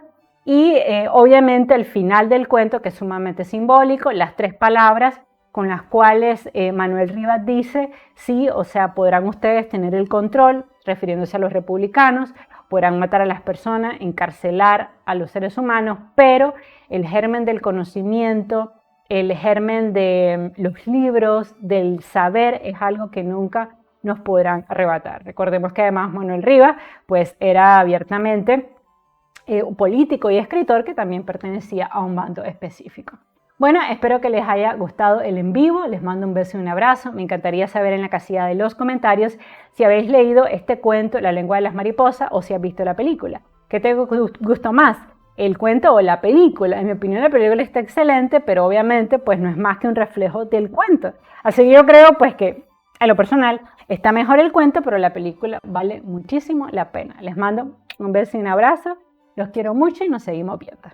Y obviamente el final del cuento, que es sumamente simbólico, las tres palabras con las cuales Manuel Rivas dice: sí, o sea, podrán ustedes tener el control, refiriéndose a los republicanos, podrán matar a las personas, encarcelar a los seres humanos, pero el germen del conocimiento, el germen de los libros, del saber, es algo que nunca nos podrán arrebatar. Recordemos que además Manuel Rivas pues era abiertamente un político y escritor que también pertenecía a un bando específico. Bueno, espero que les haya gustado el en vivo, les mando un beso y un abrazo. Me encantaría saber en la casilla de los comentarios si habéis leído este cuento, La lengua de las mariposas, o si has visto la película. ¿Qué te gustó más, el cuento o la película? En mi opinión la película está excelente, pero obviamente pues no es más que un reflejo del cuento. Así que yo creo pues que a lo personal está mejor el cuento, pero la película vale muchísimo la pena. Les mando un beso y un abrazo. Los quiero mucho y nos seguimos viendo.